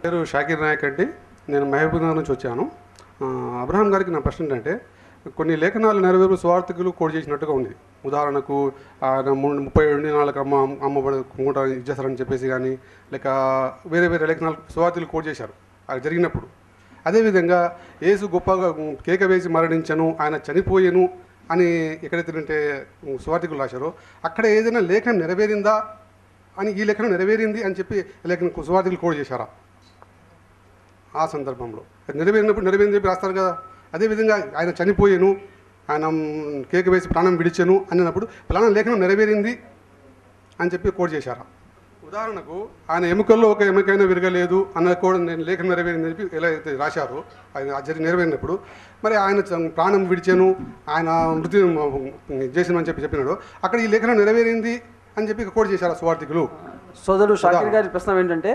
పేరు షాకిర్ నాయక్ అండి. నేను మహబూబ్నగర్ నుంచి వచ్చాను. అబ్రహాం గారికి నా ప్రశ్న ఏంటంటే, కొన్ని లేఖనాలు నెరవేరు స్వార్థకులు కోడ్ చేసినట్టుగా ఉంది. ఉదాహరణకు 30 అమ్మ కుంగుట ఇచ్చేస్తారని చెప్పేసి కానీ, లేక వేరే వేరే లేఖనాలు స్వార్థకులు కోడ్ చేశారు అది జరిగినప్పుడు. అదేవిధంగా యేసు గొప్పగా కేక వేసి మరణించను, ఆయన చనిపోయాను అని ఎక్కడైతే అంటే స్వార్థకులు రాశారో అక్కడ ఏదైనా లేఖనం నెరవేరిందా అని, ఈ లేఖనం నెరవేరింది అని చెప్పి లేఖనం స్వార్థకులు కోడ్ చేశారా? ఆ సందర్భంలో నెరవేరినప్పుడు నెరవేరింది చెప్పి రాస్తారు కదా. అదేవిధంగా ఆయన చనిపోయాను, ఆయన కేక వేసి ప్రాణం విడిచాను అన్నప్పుడు ప్రాణం లేఖనం నెరవేరింది అని చెప్పి కోడ్ చేశారా? ఉదాహరణకు ఆయన ఎముకల్లో ఒక ఎముకైనా విరగలేదు అన్న కూడా నేను లేఖనం నెరవేరిందని చెప్పి ఎలా అయితే రాశారో ఆయన జరిగి నెరవేరినప్పుడు, మరి ఆయన ప్రాణం విడిచాను, ఆయన మృతి చేసాను అని చెప్పినాడు, అక్కడ ఈ లేఖనం నెరవేరింది అని చెప్పి కోడ్ చేశారా స్వార్థికులు? సోదరుడు షాకిర్ గారి ప్రశ్న ఏంటంటే,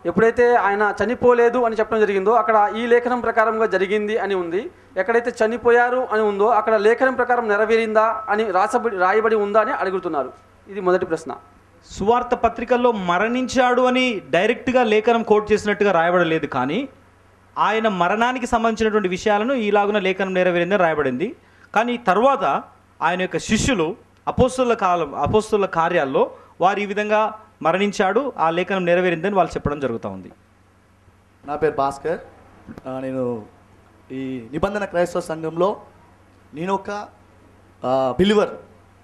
ఎప్పుడైతే ఆయన చనిపోలేదు అని చెప్పడం జరిగిందో అక్కడ ఈ లేఖనం ప్రకారంగా జరిగింది అని ఉంది, ఎక్కడైతే చనిపోయారు అని ఉందో అక్కడ లేఖనం ప్రకారం నెరవేరిందా అని రాయబడి ఉందా అని అడుగుతున్నారు. ఇది మొదటి ప్రశ్న. సువార్త పత్రికల్లో మరణించాడు అని డైరెక్ట్గా లేఖనం కోట్ చేసినట్టుగా రాయబడలేదు, కానీ ఆయన మరణానికి సంబంధించినటువంటి విషయాలను ఈలాగున లేఖనం నెరవేరిందని రాయబడింది. కానీ తర్వాత ఆయన యొక్క శిష్యులు అపోస్తుల కార్యాల్లో వారు ఈ విధంగా మరణించాడు, ఆ లేఖనం నెరవేరిందని వాళ్ళు చెప్పడం జరుగుతూ ఉంది. నా పేరు భాస్కర్. నేను ఈ నిబంధన క్రైస్తవ సంఘంలో నేను ఒక బిలీవర్,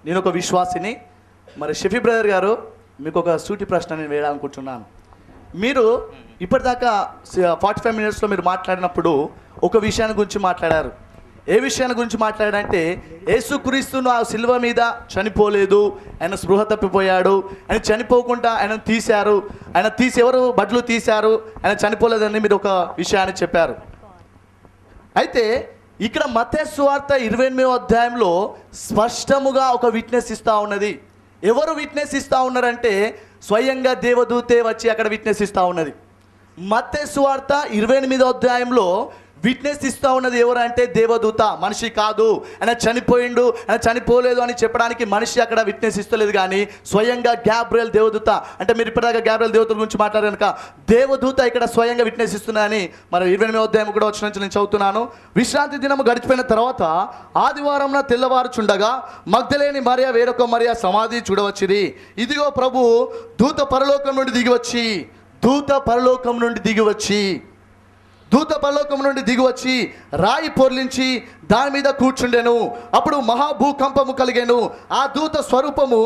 నేను ఒక విశ్వాసిని. మరి షఫీ బ్రదర్ గారు, మీకు ఒక సూటి ప్రశ్న నేను వేయాలనుకుంటున్నాను. మీరు ఇప్పటిదాకా 45 మినిట్స్లో మీరు మాట్లాడినప్పుడు ఒక విషయాన్ని గురించి మాట్లాడారు. ఏ విషయాన్ని గురించి మాట్లాడారంటే, యేసుక్రీస్తును ఆ సిలువ మీద చనిపోలేదు, ఆయన స్పృహ తప్పిపోయాడు, ఆయన చనిపోకుండా ఆయన తీశారు, ఆయన ఎవరు బట్టలు తీశారు, ఆయన చనిపోలేదని మీరు ఒక విషయాన్ని చెప్పారు. అయితే ఇక్కడ మత్తయి సువార్త 28వ అధ్యాయంలో స్పష్టముగా ఒక విట్నెస్ ఇస్తూ ఉన్నది. ఎవరు విట్నెస్ ఇస్తూ ఉన్నారంటే, స్వయంగా దేవదూతే వచ్చి అక్కడ విట్నెస్ ఇస్తూ ఉన్నది. మత్తయి సువార్త 28వ అధ్యాయంలో విట్నెస్ ఇస్తూ ఉన్నది ఎవరంటే దేవదూత, మనిషి కాదు. ఆయన చనిపోయిండు, ఆయన చనిపోలేదు అని చెప్పడానికి మనిషి అక్కడ విట్నెస్ ఇస్తలేదు, కానీ స్వయంగా గ్యాబ్రియల్ దేవదూత. అంటే మీరు ఇప్పటిదాకా గ్యాబ్రియల్ దేవదూత గురించి మాట్లాడారు కనుక దేవదూత ఇక్కడ స్వయంగా విట్నెస్ ఇస్తున్నాయని మరి 28వ అధ్యాయం కూడా వచ్చిన నుంచి నేను చదువుతున్నాను. విశ్రాంతి దినము గడిచిపోయిన తర్వాత ఆదివారంన తెల్లవారుచుండగా మగ్దలేని మరియ వేరొక మరియ సమాధి చూడవచ్చిరి. ఇదిగో ప్రభు దూత పరలోకం నుండి దిగివచ్చి రాయి పొర్లించి దాని మీద కూర్చుండెను. అప్పుడు మహాభూకంపము కలిగెను. ఆ దూత స్వరూపము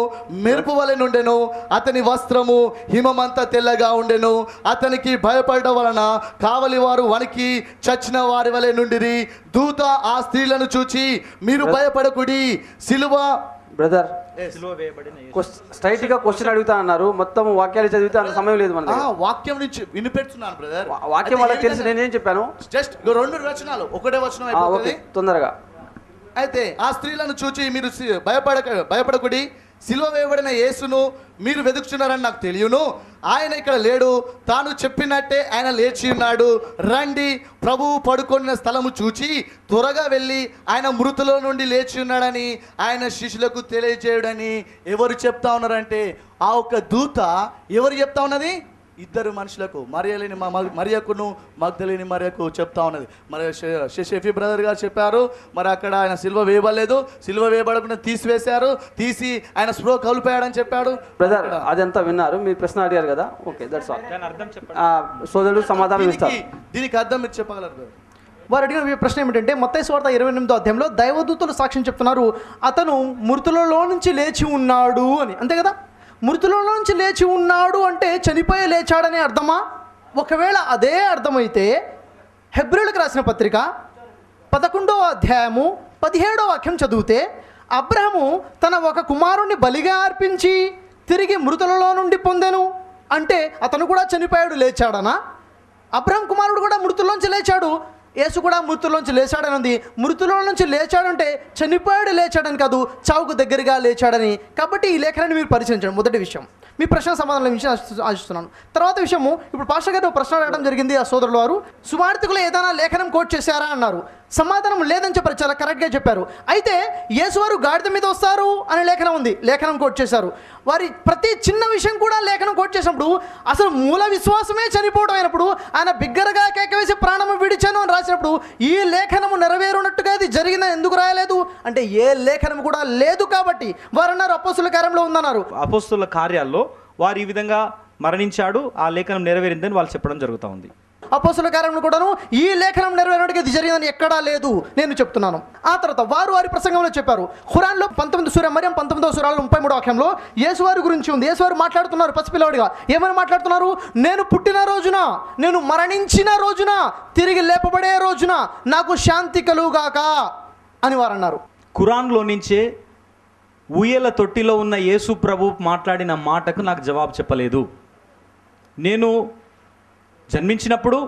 మెరుపు వలె నుండెను. అతని వస్త్రము హిమమంతా తెల్లగా ఉండెను. అతనికి భయపడడం వలన కావలి వారు వణికి చచ్చిన వారి వలె నుండిరి. దూత ఆ స్త్రీలను చూచి, మీరు భయపడకుడి, సిలువ బ్రదర్ స్ట్రైట్ గా క్వశ్చన్ అడుగుతా అన్నారు. మొత్తం వాక్యాలు చదివితే అంత సమయం లేదు. మన వాక్యం నుంచి వినిపెడుతున్నాను బ్రదర్. వాక్యం వాళ్ళకి తెలిసి నేనేం చెప్పాను, జస్ట్ 2 వచనాలు, ఒకటే వచనం అయిపోతుంది తొందరగా. అయితే ఆ స్త్రీలను చూచి, మీరు భయపడకుడి, సిలువ వేయబడిన యేసును మీరు వెతుకుతున్నారని నాకు తెలియను. ఆయన ఇక్కడ లేడు, తాను చెప్పినట్టే ఆయన లేచి ఉన్నాడు. రండి, ప్రభువు పడుకున్న స్థలము చూచి త్వరగా వెళ్ళి ఆయన మృతుల నుండి లేచి ఉన్నాడని ఆయన శిష్యులకు తెలియజేయడని ఎవరు చెప్తా ఉన్నారంటే, ఆ ఒక్క దూత ఎవరు చెప్తా ఉన్నది? 2 మనుషులకు, మరియకును మగ్దలేని మరియకు చెప్తా ఉన్నది. మరి షఫీ బ్రదర్ గారు చెప్పారు, మరి అక్కడ ఆయన సిలువ వేయబడలేదు, సిలువ వేయబడకుండా తీసివేశారు, తీసి ఆయన స్పృహ కోల్పోయాడని చెప్పాడు. బ్రదర్ అదంతా విన్నారు, మీరు ప్రశ్న అడిగారు కదా, ఓకే దట్స్ ఆల్. సోదరుడు సమాధానం ఇస్తారు. దీనికి అర్థం మీరు చెప్పగలరు. వారు అడిగిన ప్రశ్న ఏమిటంటే, మత్తయి సువార్త 28వ అధ్యాయంలో దైవదూతలు సాక్ష్యం చెప్తున్నారు, అతను మృతులలో నుంచి లేచి ఉన్నాడు అని. అంతే కదా? మృతులలో నుంచి లేచి ఉన్నాడు అంటే చనిపోయి లేచాడనే అర్థమా? ఒకవేళ అదే అర్థమైతే హెబ్రీయులకు రాసిన పత్రిక 11వ అధ్యాయము 17వ వాక్యం చదివితే, అబ్రహాము తన ఒక కుమారుణ్ణి బలిగా అర్పించి తిరిగి మృతులలో నుండి పొందెను అంటే అతను కూడా చనిపోయాడు, లేచాడనా? అబ్రహాం కుమారుడు కూడా మృతుల్లోంచి లేచాడు, యేసు కూడా మృతుల్లోంచి లేచాడని ఉంది. మృతుల నుంచి లేచాడంటే చనిపోయాడు లేచాడని కాదు, చావుకు దగ్గరగా లేచాడని. కాబట్టి ఈ లేఖనాన్ని మీరు పరిశీలించండి. మొదటి విషయం, మీ ప్రశ్న సమాధానం విషయం ఆశిస్తున్నాను. తర్వాత విషయము, ఇప్పుడు పాస్టర్ గారు ప్రశ్న అడగడం జరిగింది. ఆ సోదరుల వారు సువార్థికులు ఏదైనా లేఖనం కోట్ చేశారా అన్నారు. సమాధానం లేదని చెప్పారు, చాలా కరెక్ట్గా చెప్పారు. అయితే యేసువారు గాడిద మీద వస్తారు అనే లేఖనం ఉంది, లేఖనం కోట్ చేశారు. వారి ప్రతి చిన్న విషయం కూడా లేఖనం కోట్ చేసినప్పుడు అసలు మూల విశ్వాసమే చనిపోవడం అయినప్పుడు ఆయన బిగ్గరగా కేకవేసి ప్రాణము విడిచాను అని రాసినప్పుడు ఈ లేఖనము నెరవేరునట్టుగా ఇది జరిగిందని ఎందుకు రాయలేదు అంటే ఏ లేఖనం కూడా లేదు కాబట్టి వారు అన్నారు అపోస్తుల కార్యంలో ఉందన్నారు. అపోస్తుల కార్యాల్లో వారు ఈ విధంగా మరణించాడు, ఆ లేఖనం నెరవేరిందని వాళ్ళు చెప్పడం జరుగుతూ ఉంది. అపోస్తుల కార్యంలో కూడాను ఈ లేఖనం నెరవేరినట్టుగా ఇది జరిగిందని ఎక్కడా లేదు నేను చెప్తున్నాను. ఆ తర్వాత వారి ప్రసంగంలో చెప్పారు. ఖురాన్లో 19 సూర మరియం 19వ సూరాలో 33వ వాక్యంలో యేసువారి గురించి ఉంది. యేసువారు మాట్లాడుతున్నారు పసిపిల్లవాడిగా. ఏమని మాట్లాడుతున్నారు? నేను పుట్టిన రోజున, నేను మరణించిన రోజున, తిరిగి లేపబడే రోజున నాకు శాంతి కలుగుగాక అని వారు అన్నారు. ఖురాన్లో నుంచే ఊయల తొట్టిలో ఉన్న యేసు ప్రభు మాట్లాడిన మాటకు నాకు జవాబు చెప్పలేదు. నేను జన్మించినప్పుడు,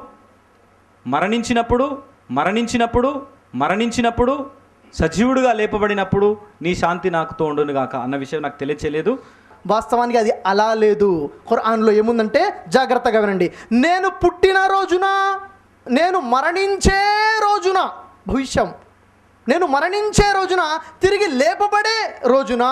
మరణించినప్పుడు సజీవుడిగా లేపబడినప్పుడు నీ శాంతి నాకు తోడును గాక అన్న విషయం నాకు తెలియచేయలేదు. వాస్తవానికి అది అలా లేదు. ఖురాన్లో ఏముందంటే జాగ్రత్తగా వినండి. నేను పుట్టిన రోజున, నేను మరణించే రోజున, భవిష్యం, నేను మరణించే రోజున, తిరిగి లేపబడే రోజున,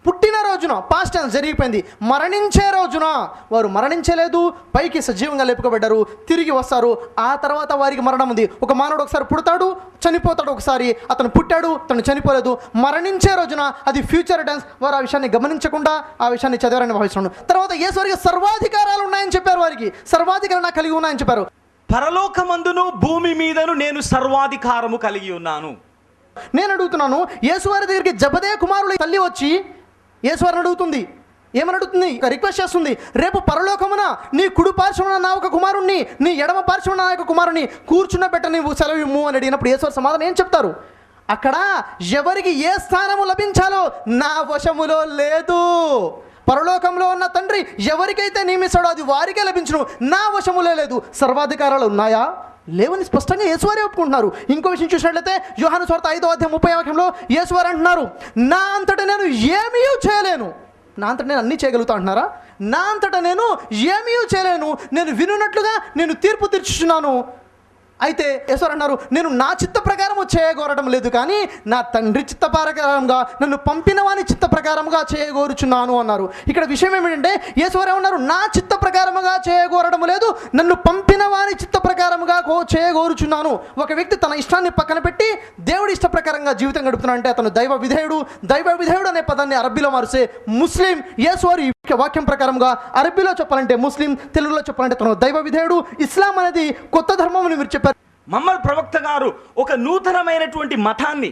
పుట్టిన రోజున పాస్ట్ టెన్స్ జరిగిపోయింది, మరణించే రోజున వారు మరణించలేదు, పైకి సజీవంగా లేపుకోబడ్డారు, తిరిగి వస్తారు. ఆ తర్వాత వారికి మరణం ఉంది. ఒక మానవుడు ఒకసారి పుడతాడు, చనిపోతాడు, ఒకసారి అతను పుట్టాడు, తను చనిపోలేదు. మరణించే రోజున అది ఫ్యూచర్ టెన్స్. వారు ఆ విషయాన్ని గమనించకుండా ఆ విషయాన్ని చదివారని భావిస్తున్నాను. తర్వాత యేసువారికి సర్వాధికారాలు ఉన్నాయని చెప్పారు. వారికి సర్వాధికారం నాకు కలిగి ఉన్నాయని చెప్పారు. పరలోకమందును భూమి మీదను నేను సర్వాధికారము కలిగి ఉన్నాను. నేను అడుగుతున్నాను, యేసువారి దగ్గరికి జబదయ కుమారుల తల్లి వచ్చి యేసువారిని అడుగుతుంది. ఏమని అడుగుతుంది? రిక్వెస్ట్ చేస్తుంది, రేపు పరలోకమున నీ కుడి పార్శ్వమున నా ఒక కుమారుణ్ణి, నీ ఎడమ పార్శ్వమున నా యొక్క కుమారుని కూర్చున్నబెట్ట నీవు సెలవు ఇమ్ము అని అడిగినప్పుడు యేసువారి సమాధానం ఏం చెప్తారు? అక్కడ ఎవరికి ఏ స్థానము లభించాలో నా వశములో లేదు. పరలోకంలో ఉన్న తండ్రి ఎవరికైతే నియమిస్తాడో అది వారికే లభించును, నా వశములో లేదు. సర్వాధికారాలు ఉన్నాయా? లేవని స్పష్టంగా యేసువారే ఒప్పుకుంటున్నారు. ఇంకో విషయం చూసినట్లయితే యోహాను సువార్త 5వ అధ్యాయం 30వ వాక్యంలో యేసువారు అంటున్నారు, నా అంతటా నేను ఏమీ చేయలేను. నా అంతటా నేను అన్నీ చేయగలుగుతా అంటున్నారా? నా అంతటా నేను ఏమీ చేయలేను, నేను వినున్నట్లుగా నేను తీర్పు తీర్చుచున్నాను. అయితే యేసువారు అన్నారు, నేను నా చిత్త ప్రకారము చేయగోరడం లేదు, కానీ నా తండ్రి చిత్త ప్రకారంగా, నన్ను పంపిన వాని చిత్త ప్రకారముగా చేయగోరుచున్నాను అన్నారు. ఇక్కడ విషయం ఏమిటంటే యేసువారు ఏమన్నారు? నా చిత్త ప్రకారముగా చేయగోరడం లేదు, నన్ను పంపిన వాని చిత్త ప్రకారముగా చేయగోరుచున్నాను. ఒక వ్యక్తి తన ఇష్టాన్ని పక్కన పెట్టి దేవుడి ఇష్ట ప్రకారంగా జీవితం గడుపుతున్నాడంటే అతను దైవ విధేయుడు అనే పదాన్ని అరబ్బీలో మారుస్తే ముస్లిం. యేసువారు వాక్యం ప్రకారంగా అరబ్బీలో చెప్పాలంటే ముస్లిం, తెలుగులో చెప్పాలంటే తను దైవ విధేయుడు. ఇస్లాం అనేది కొత్త ధర్మం అని మీరు చెప్పారు. మహమ్మద్ ప్రవక్త గారు ఒక నూతనమైనటువంటి మతాన్ని,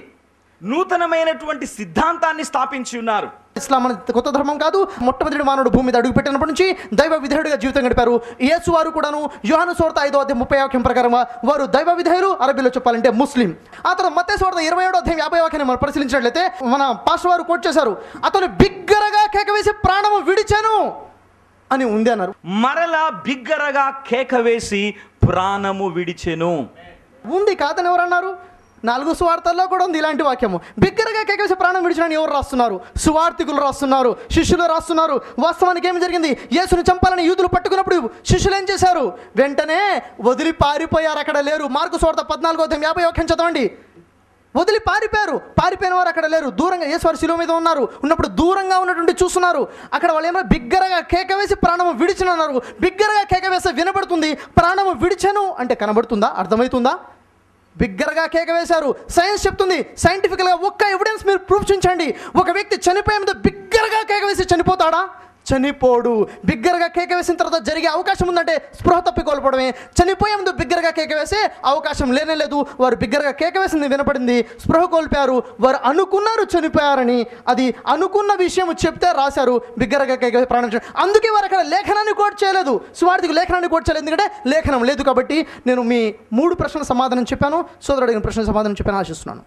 నూతనమైనటువంటి సిద్ధాంతాన్ని స్థాపించి ఉన్నారు. ఇస్లాం అనేది కొత్త ధర్మం కాదు. మొట్టమొదటి మానవుడు భూమి మీద అడుగు పెట్టినప్పటి నుంచి దైవ విధేయుడిగా జీవితం గడిపారు. యేసువారు కూడాను యోహాను సువార్త 5వ అధ్యాయం 30వ వాక్యం ప్రకారంగా వారు దైవ విధేయులు, అరబీలో చెప్పాలంటే ముస్లిం. ఆ తర్వాత మత్తయి సువార్త 27వ అధ్యాయం 50వ వాక్యాన్ని మనం పరిశీలించినట్లయితే మన పాస్టర్ వారు కోట్ చేశారు, అతను బిగ్గరగా కేకవేసి ప్రాణము విడిచాను అని ఉంది అన్నారు. మరలా బిగ్గరగా కేక వేసి ప్రాణము విడిచెను ఉంది కాదని ఎవరు అన్నారు? 4 సువార్తల్లో కూడా ఉంది ఇలాంటి వాక్యము. బిగ్గరగా కేకవేసి ప్రాణం విడిచిన ఎవరు రాస్తున్నారు? సువార్థికులు రాస్తున్నారు, శిష్యులు రాస్తున్నారు. వాస్తవానికి ఏమి జరిగింది? యేసుని చంపాలని యూదులు పట్టుకున్నప్పుడు శిష్యులు ఏం చేశారు? వెంటనే వదిలి పారిపోయారు, అక్కడ లేరు. మార్కు సువార్త 14వ అధ్యాయం 50వ వాక్యం చదవండి. వదిలి పారిపోయిన వారు అక్కడ లేరు. దూరంగా యేసువారు శిలువ మీద ఉన్నప్పుడు దూరంగా ఉన్నటువంటి చూస్తున్నారు. అక్కడ వాళ్ళు ఏమైనా బిగ్గరగా కేకవేసి ప్రాణము విడిచిన అన్నారు. బిగ్గరగా కేకవేసి వినబడుతుంది, ప్రాణము విడిచను అంటే కనబడుతుందా? అర్థమవుతుందా? బిగ్గరగా కేక వేశారు. సైన్స్ చెప్తుంది, సైంటిఫికల్గా ఒక్క ఎవిడెన్స్ మీరు ప్రూఫ్ చూపించండి. ఒక వ్యక్తి చనిపోయే ముందు బిగ్గరగా కేక వేసి చనిపోతాడా? చనిపోడు. బిగ్గరగా కేక వేసిన తర్వాత జరిగే అవకాశం ఉందంటే స్పృహ తప్పి కోల్పోవడమే. చనిపోయే ముందు బిగ్గరగా కేక వేసే అవకాశం లేనే లేదు. వారు బిగ్గరగా కేక వేసింది వినపడింది, స్పృహ కోల్పోయారు. వారు అనుకున్నారు చనిపోయారని, అది అనుకున్న విషయం చెప్తే రాశారు బిగ్గరగా కేక వేసి ప్రాణం. అందుకే వారు అక్కడ లేఖనాన్ని కోట్ చేయలేదు, సువార్తికి లేఖనాన్ని కోట్ చేయలేదు, ఎందుకంటే లేఖనం లేదు కాబట్టి. నేను మీ 3 ప్రశ్నల సమాధానం చెప్పాను, సోదరుడు అడిగిన ప్రశ్న సమాధానం చెప్పాను ఆశిస్తున్నాను.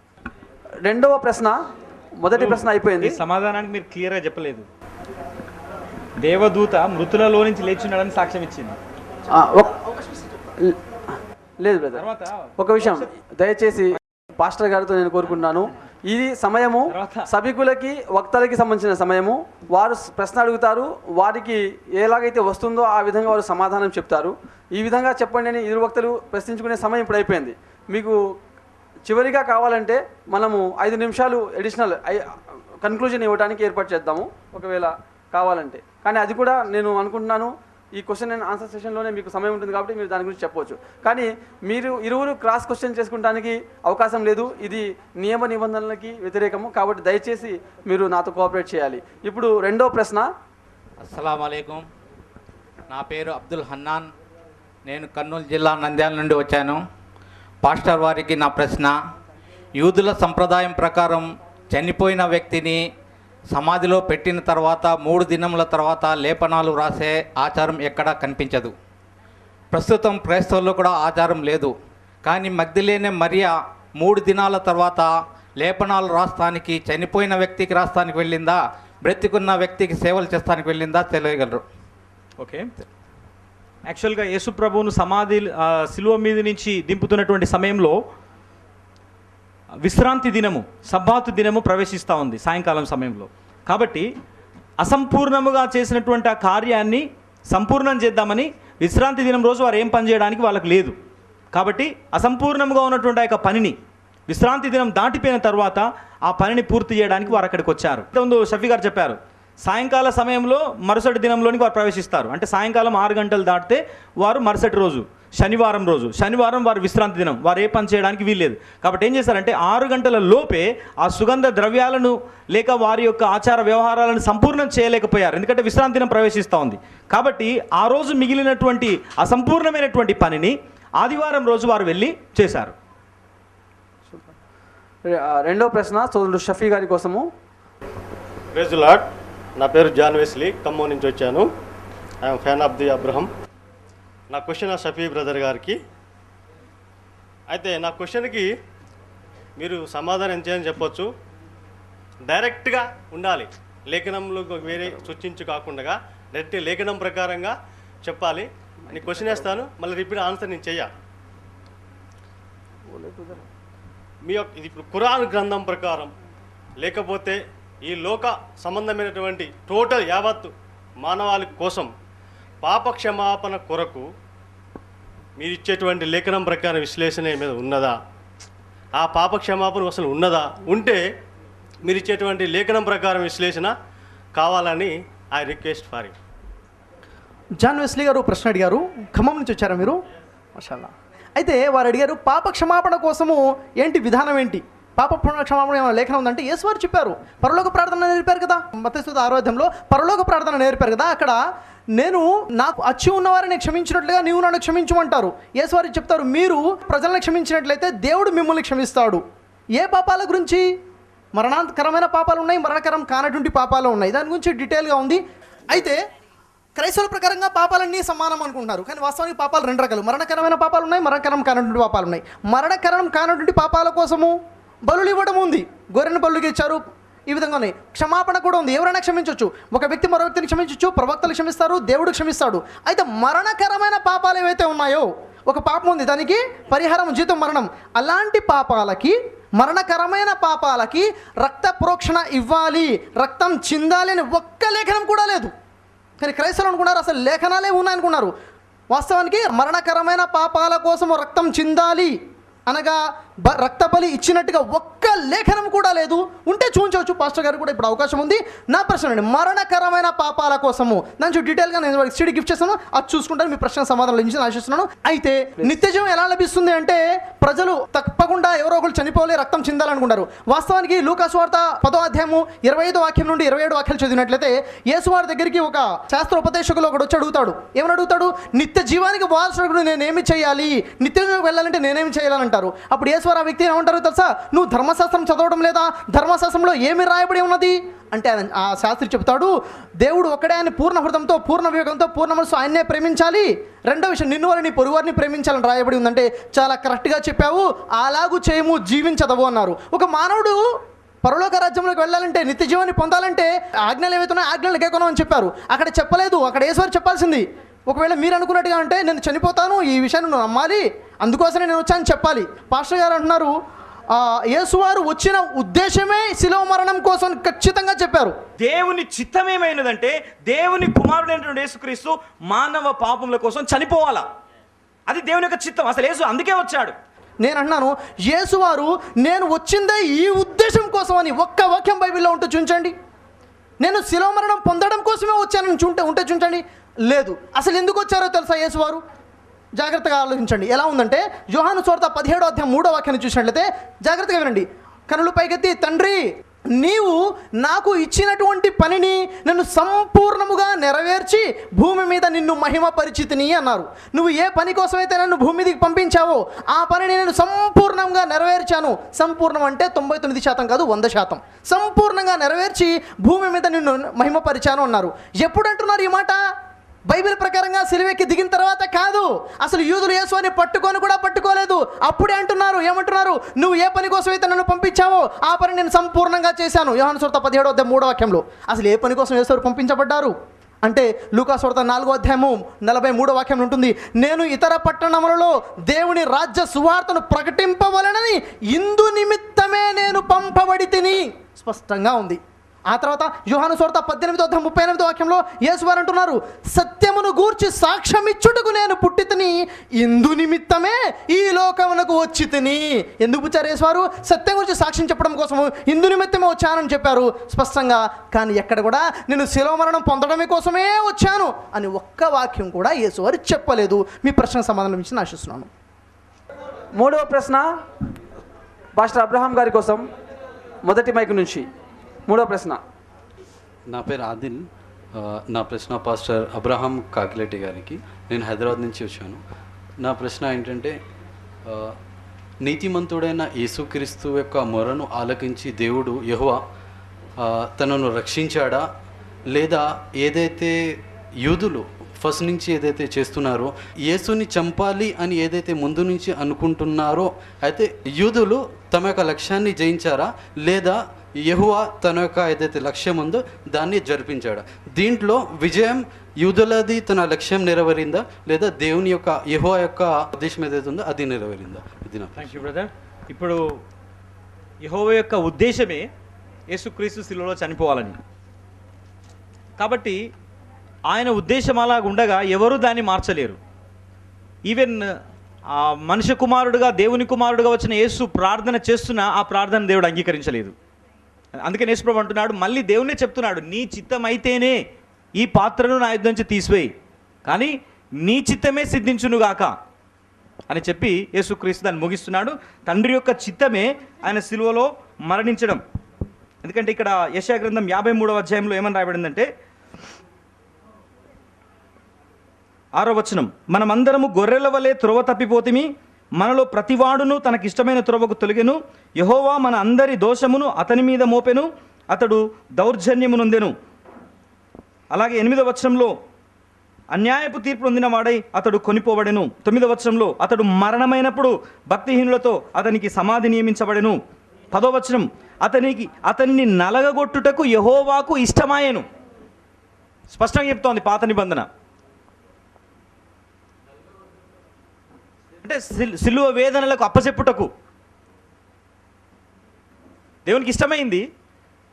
రెండవ ప్రశ్న, మొదటి ప్రశ్న అయిపోయింది. సమాధానానికి మీరు క్లియర్గా చెప్పలేదు. దేవదూత మృతులలో నుంచి లేచున్నాడని సాక్ష్యం ఇచ్చింది. లేదు బ్రదర్, ఒక విషయం దయచేసి పాస్టర్ గారితో నేను కోరుకుంటున్నాను. ఇది సమయము సభికులకి, వక్తలకి సంబంధించిన సమయము. వారు ప్రశ్న అడుగుతారు, వారికి ఎలాగైతే వస్తుందో ఆ విధంగా వారు సమాధానం చెప్తారు. ఈ విధంగా చెప్పండి అని ఇరు వక్తలు ప్రశ్నించుకునే సమయం ఇప్పుడు అయిపోయింది. మీకు చివరిగా కావాలంటే మనము 5 నిమిషాలు అడిషనల్ కన్క్లూజన్ ఇవ్వడానికి ఏర్పాటు చేద్దాము. ఒకవేళ కావాలంటే. కానీ అది కూడా నేను అనుకుంటున్నాను ఈ క్వశ్చన్ అండ్ ఆన్సర్ సెషన్లోనే మీకు సమయం ఉంటుంది కాబట్టి మీరు దాని గురించి చెప్పవచ్చు. కానీ మీరు ఇరువురు క్రాస్ క్వశ్చన్ చేసుకోవడానికి అవకాశం లేదు, ఇది నియమ నిబంధనలకి వ్యతిరేకము. కాబట్టి దయచేసి మీరు నాతో కోఆపరేట్ చేయాలి. ఇప్పుడు రెండో ప్రశ్న. అస్సలాము అలైకుం. నా పేరు అబ్దుల్ హన్నాన్. నేను కర్నూలు జిల్లా నంద్యాల నుండి వచ్చాను. పాస్టర్ వారికి నా ప్రశ్న, యూదుల సంప్రదాయం ప్రకారం చనిపోయిన వ్యక్తిని సమాధిలో పెట్టిన తర్వాత 3 దినముల తర్వాత లేపనాలు రాసే ఆచారం ఎక్కడా కనిపించదు. ప్రస్తుతం క్రైస్తవుల్లో కూడా ఆచారం లేదు. కానీ మగ్దలేనే మరియా 3 దినాల తర్వాత లేపనాలు రాస్తానికి చనిపోయిన వ్యక్తికి రాస్తానికి వెళ్ళిందా, బ్రతికున్న వ్యక్తికి సేవలు చేస్తానికి వెళ్ళిందా తెలియగలరు? ఓకే, యాక్చువల్గా యేసు ప్రభువును శిలువ మీద నుంచి దింపుతున్నటువంటి సమయంలో విశ్రాంతి దినము, సబ్బాతు దినము ప్రవేశిస్తూ ఉంది సాయంకాలం సమయంలో. కాబట్టి అసంపూర్ణముగా చేసినటువంటి ఆ కార్యాన్ని సంపూర్ణం చేద్దామని విశ్రాంతి దినం రోజు వారు ఏం పని చేయడానికి వాళ్ళకు లేదు. కాబట్టి అసంపూర్ణముగా ఉన్నటువంటి ఆ యొక్క పనిని విశ్రాంతి దినం దాటిపోయిన తర్వాత ఆ పనిని పూర్తి చేయడానికి వారు అక్కడికి వచ్చారు. ఇంతకుముందు షఫీ గారు చెప్పారు, సాయంకాల సమయంలో మరుసటి దినంలోనికి వారు ప్రవేశిస్తారు. అంటే సాయంకాలం 6 గంటలు దాటితే వారు మరుసటి రోజు శనివారం వారు విశ్రాంతి దినం, వారు ఏ పని చేయడానికి వీల్లేదు. కాబట్టి ఏం చేస్తారంటే 6 గంటల లోపే ఆ సుగంధ ద్రవ్యాలను లేక వారి యొక్క ఆచార వ్యవహారాలను సంపూర్ణం చేయలేకపోయారు, ఎందుకంటే విశ్రాంతి దినం ప్రవేశిస్తూ ఉంది. కాబట్టి ఆ రోజు మిగిలినటువంటి అసంపూర్ణమైనటువంటి పనిని ఆదివారం రోజు వారు వెళ్ళి చేశారు. రెండో ప్రశ్న సోదరుడు షఫీ గారి కోసము. Praise lord. నా పేరు జాన్ వెస్లీ, ఖమ్మం నుంచి వచ్చాను. I'm fan of the Abraham. నా క్వశ్చన్ ఆ షఫీ బ్రదర్ గారికి. అయితే నా క్వశ్చన్కి మీరు సమాధానం ఎంత చేయని చెప్పొచ్చు. డైరెక్ట్గా ఉండాలి, లేఖనంలో వేరే సూచించు కాకుండా డైరెక్ట్ లేఖనం ప్రకారంగా చెప్పాలి. నేను క్వశ్చన్ వేస్తాను, మళ్ళీ రిపీట్ ఆన్సర్ నేను చెయ్య. మీ యొక్క ఇది ఇప్పుడు ఖురాన్ గ్రంథం ప్రకారం, లేకపోతే ఈ లోక సంబంధమైనటువంటి టోటల్ యావత్తు మానవాళి కోసం పాప క్షమాపణ కొరకు మీరు ఇచ్చేటువంటి లేఖనం ప్రకారం విశ్లేషణ మీద ఉన్నదా? ఆ పాప క్షమాపణ అసలు ఉన్నదా? ఉంటే మీరు ఇచ్చేటువంటి లేఖనం ప్రకారం విశ్లేషణ కావాలని I request for you. John Wesley గారు ప్రశ్న అడిగారు, ఖమ్మం నుంచి వచ్చారా మీరు? మాషాల్లా. అయితే వారు అడిగారు, పాప క్షమాపణ కోసము ఏంటి విధానం ఏంటి, పాప క్షమాపణ ఏమైనా లేఖనం ఉందంటే యేసువారు చెప్పారు, పరలోక ప్రార్థన నేర్పారు కదా, మత్తయి 6వ అధ్యాయంలో పరలోక ప్రార్థన నేర్పారు కదా. అక్కడ నేను నాకు అచ్చి ఉన్నవారిని క్షమించినట్లుగా నీవు నన్ను క్షమించమంటారు. యేసువారు చెప్తారు, మీరు ప్రజలను క్షమించినట్లయితే దేవుడు మిమ్మల్ని క్షమిస్తాడు. ఏ పాపాల గురించి? మరణకరమైన పాపాలు ఉన్నాయి, మరణకరం కానటువంటి పాపాలు ఉన్నాయి. దాని గురించి డీటెయిల్గా ఉంది. అయితే క్రైస్తవుల ప్రకారంగా పాపాలన్నీ సమానం అనుకుంటున్నారు, కానీ వాస్తవానికి పాపాలు 2 రకాలు. మరణకరమైన పాపాలు ఉన్నాయి, మరణకరం కానటువంటి పాపాలు ఉన్నాయి. మరణకరం కానటువంటి పాపాల కోసము బలులు ఇవ్వడం ఉంది, గొర్రెను బలుగా ఇచ్చారు. ఈ విధంగా ఉన్నాయి. క్షమాపణ కూడా ఉంది, ఎవరైనా క్షమించవచ్చు. ఒక వ్యక్తి మరో వ్యక్తిని క్షమించవచ్చు, ప్రవక్తలు క్షమిస్తారు, దేవుడు క్షమిస్తాడు. అయితే మరణకరమైన పాపాలు ఏవైతే ఉన్నాయో, ఒక పాపం ఉంది, దానికి పరిహారం జీతం మరణం. అలాంటి పాపాలకి, మరణకరమైన పాపాలకి రక్త ప్రోక్షణ ఇవ్వాలి, రక్తం చిందాలి అని ఒక్క లేఖనం కూడా లేదు. కానీ క్రైస్తవులు అనుకున్నారు అసలు లేఖనాలే ఉన్నాయనుకున్నారు. వాస్తవానికి మరణకరమైన పాపాల కోసం రక్తం చిందాలి అనగా రక్త బలి ఇచ్చినట్టుగా ఒక్క లేఖనం కూడా లేదు. ఉంటే చూపించవచ్చు, పాస్టర్ గారు కూడా ఇప్పుడు అవకాశం ఉంది. నా ప్రశ్న అండి, మరణకరమైన పాపాల కోసము దాని డీటెయిల్గా నేను సిడి గిఫ్ట్ చేస్తాను, అది చూసుకుంటాను. మీ ప్రశ్న సమాధానం లభించిందని ఆశిస్తున్నాను. అయితే నిత్యజీవం ఎలా లభిస్తుంది అంటే, ప్రజలు తప్పకుండా ఎవరో ఒకరు చనిపోలే రక్తం చిందాలనుకుంటారు. వాస్తవానికి లూకా సువార్త 10వ అధ్యాయము 25వ వాక్యం నుండి 27 వాక్యాలు చదివినట్లయితే, యేసువారి దగ్గరికి ఒక శాస్త్ర ఉపదేశకులు ఒకడు వచ్చి అడుగుతాడు. ఏమని అడుగుతాడు? నిత్య జీవానికి వారసుడు నేనేమి చేయాలి, నిత్యం వెళ్ళాలంటే నేనేమి చేయాలంటారు. అప్పుడు యేసువారు ఆ వ్యక్తి ఏమంటారు తెలుసా? నువ్వు ధర్మశాస్త్రం చదవడం లేదా? ధర్మశాస్త్రంలో ఏమి రాయబడి ఉన్నది అంటే, ఆ శాస్త్రి చెప్తాడు, దేవుడు ఒక్కడే ఆయన పూర్ణ హృదయంతో, పూర్ణ వివేకంతో, పూర్ణ మనసు ఆయన్నే ప్రేమించాలి. రెండో విషయం, నిన్ను వారిని పొరుగువారిని ప్రేమించాలని రాయబడి ఉందంటే, చాలా కరెక్ట్గా చెప్పావు, అలాగూ చేయము, జీవించదవు అన్నారు. ఒక మానవుడు పరలోక రాజ్యంలోకి వెళ్ళాలంటే, నిత్య జీవాన్ని పొందాలంటే ఆజ్ఞలు ఏవైతున్నాయో ఆజ్ఞలు గైకొనమని చెప్పారు. అక్కడ చెప్పలేదు, అక్కడ యేసువారు చెప్పాల్సింది. ఒకవేళ మీరు అనుకున్నట్టుగా అంటే, నేను చనిపోతాను, ఈ విషయాన్ని నువ్వు నమ్మాలి, అందుకోసమే నేను వచ్చాను చెప్పాలి. పాస్టర్ గారు అంటున్నారు, యేసువారు వచ్చిన ఉద్దేశమే శిలువ మరణం కోసం ఖచ్చితంగా చెప్పారు. దేవుని చిత్తం ఏమైనదంటే, దేవుని కుమారుడైనటువంటి యేసుక్రీస్తు మానవ పాపముల కోసం చనిపోవాలా, అది దేవుని యొక్క చిత్తం. అసలు యేసు అందుకే వచ్చాడు. నేను అంటున్నాను, యేసువారు నేను వచ్చిందే ఈ ఉద్దేశం కోసం అని ఒక్క వాక్యం బైబిల్లో ఉంటూ చూపించండి. నేను శిలువ మరణం పొందడం కోసమే వచ్చానని చూంచండి. లేదు. అసలు ఎందుకు వచ్చారో తెలుసా యేసువారు? జాగ్రత్తగా ఆలోచించండి. ఎలా ఉందంటే యోహాను సువార్త 17వ అధ్యాయం 3వ వాక్యాన్ని చూసినట్లయితే జాగ్రత్తగా వినండి. కనులు పైకెత్తి, తండ్రి నీవు నాకు ఇచ్చినటువంటి పనిని నన్ను సంపూర్ణముగా నెరవేర్చి భూమి మీద నిన్ను మహిమ పరిచితిని అన్నారు. నువ్వు ఏ పని కోసమైతే నన్ను భూమి మీదకి పంపించావో ఆ పనిని నేను సంపూర్ణంగా నెరవేర్చాను. సంపూర్ణం అంటే 99% కాదు, 100%. సంపూర్ణంగా నెరవేర్చి భూమి మీద నిన్ను మహిమపరిచాను అన్నారు. ఎప్పుడు అంటున్నారు ఈ మాట? బైబిల్ ప్రకారంగా సిలువెక్కి దిగిన తర్వాత కాదు. అసలు యూదులు యేసుని పట్టుకోలేదు. అప్పుడే అంటున్నారు. ఏమంటున్నారు? నువ్వు ఏ పని కోసం అయితే నన్ను పంపించావో ఆ పని నేను సంపూర్ణంగా చేశాను. యోహాను సువార్త 17వ అధ్యాయం 3వ వాక్యంలో. అసలు ఏ పని కోసం యేసు పంపించబడ్డారు అంటే లూకా సువార్త 4వ అధ్యాయము 43వ వాక్యం ఉంటుంది. నేను ఇతర పట్టణములలో దేవుని రాజ్య సువార్తను ప్రకటింపవలనని ఇందు నిమిత్తమే నేను పంపబడి తిని స్పష్టంగా ఉంది. ఆ తర్వాత యోహాను సువార్త 18వ అధ్యాయం 38వ వాక్యంలో యేసువారు అంటున్నారు, సత్యమును గూర్చి సాక్ష్యం ఇచ్చుటకు నేను పుట్టి తిని ఇందు నిమిత్తమే ఈ లోకమునకు వచ్చి తిని. ఎందుకు పుచ్చారు యేసువారు? సత్యం గురించి సాక్ష్యం చెప్పడం కోసము ఇందు నిమిత్తమే వచ్చానని చెప్పారు స్పష్టంగా. కానీ ఎక్కడ కూడా నేను శిలువ మరణం పొందడమే కోసమే వచ్చాను అని ఒక్క వాక్యం కూడా యేసువారు చెప్పలేదు. మీ ప్రశ్నకు సమాధానం ఇచ్చి ఆశిస్తున్నాను. 3వ ప్రశ్న పాస్టర్ అబ్రహాం గారి కోసం. మొదటి మైక్ నుంచి 3వ ప్రశ్న. నా పేరు ఆదిల్. నా ప్రశ్న పాస్టర్ అబ్రహాం కాకిలేటి గారికి. నేను హైదరాబాద్ నుంచి వచ్చాను. నా ప్రశ్న ఏంటంటే, నీతిమంతుడైన యేసుక్రీస్తు యొక్క మొరను ఆలకించి దేవుడు యెహోవా తనను రక్షించాడా, లేదా ఏదైతే యూదులు ఫస్ట్ నుంచి ఏదైతే చేస్తున్నారో యేసుని చంపాలి అని ఏదైతే ముందు నుంచి అనుకుంటున్నారో, అయితే యూదులు తమ యొక్క లక్ష్యాన్ని జయించారా, లేదా యెహోవా తన యొక్క ఏదైతే లక్ష్యం ఉందో దాన్ని జరిపించాడా? దీంట్లో విజయం యూదులది, తన లక్ష్యం నెరవేరిందా, లేదా దేవుని యొక్క యెహోవా యొక్క ఉద్దేశం ఏదైతే ఉందో అది నెరవేరిందా? ఇది నా. Thank you brother. ఇప్పుడు యెహోవా యొక్క ఉద్దేశమే యేసుక్రీస్తు శిలువలో చనిపోవాలని. కాబట్టి ఆయన ఉద్దేశం అలాగుండగా ఎవరు దాన్ని మార్చలేరు. ఈవెన్ మనుష్య కుమారుడుగా దేవుని కుమారుడుగా వచ్చిన యేసు ప్రార్థన చేస్తున్నా ఆ ప్రార్థన దేవుడు అంగీకరించలేదు. అందుకని యేసుప్రభువు అంటున్నాడు, మళ్ళీ దేవునే చెప్తున్నాడు, నీ చిత్తం అయితేనే ఈ పాత్రను నా యుద్ధం నుంచి తీసివేయి, కానీ నీ చిత్తమే సిద్ధించునుగాక అని చెప్పి యేసుక్రీస్తు దాన్ని ముగిస్తున్నాడు. తండ్రి యొక్క చిత్తమే ఆయన సిలువలో మరణించడం. ఎందుకంటే ఇక్కడ యెషయా గ్రంథం 53వ అధ్యాయంలో ఏమని రాయబడిందంటే 6వ వచనం, మనమందరము గొర్రెల వలె త్రోవ తప్పిపోతిమి, మనలో ప్రతివాడును తనకిష్టమైన త్రోవకు తొలగెను, యెహోవా మన అందరి దోషమును అతని మీద మోపెను, అతడు దౌర్జన్యమునొందెను. అలాగే 8వ వచనంలో అన్యాయపు తీర్పు పొందిన వాడై అతడు కొనిపోబడెను. 9వ వచనంలో అతడు మరణమైనప్పుడు భక్తిహీనులతో అతనికి సమాధి నియమించబడెను. 10వ వచనం, అతన్ని నలగగొట్టుటకు యెహోవాకు ఇష్టమాయెను. స్పష్టంగా చెప్తోంది పాత నిబంధన. అంటే సిలువ వేదనలకు అప్పచెప్పుటకు దేవునికి ఇష్టమైంది,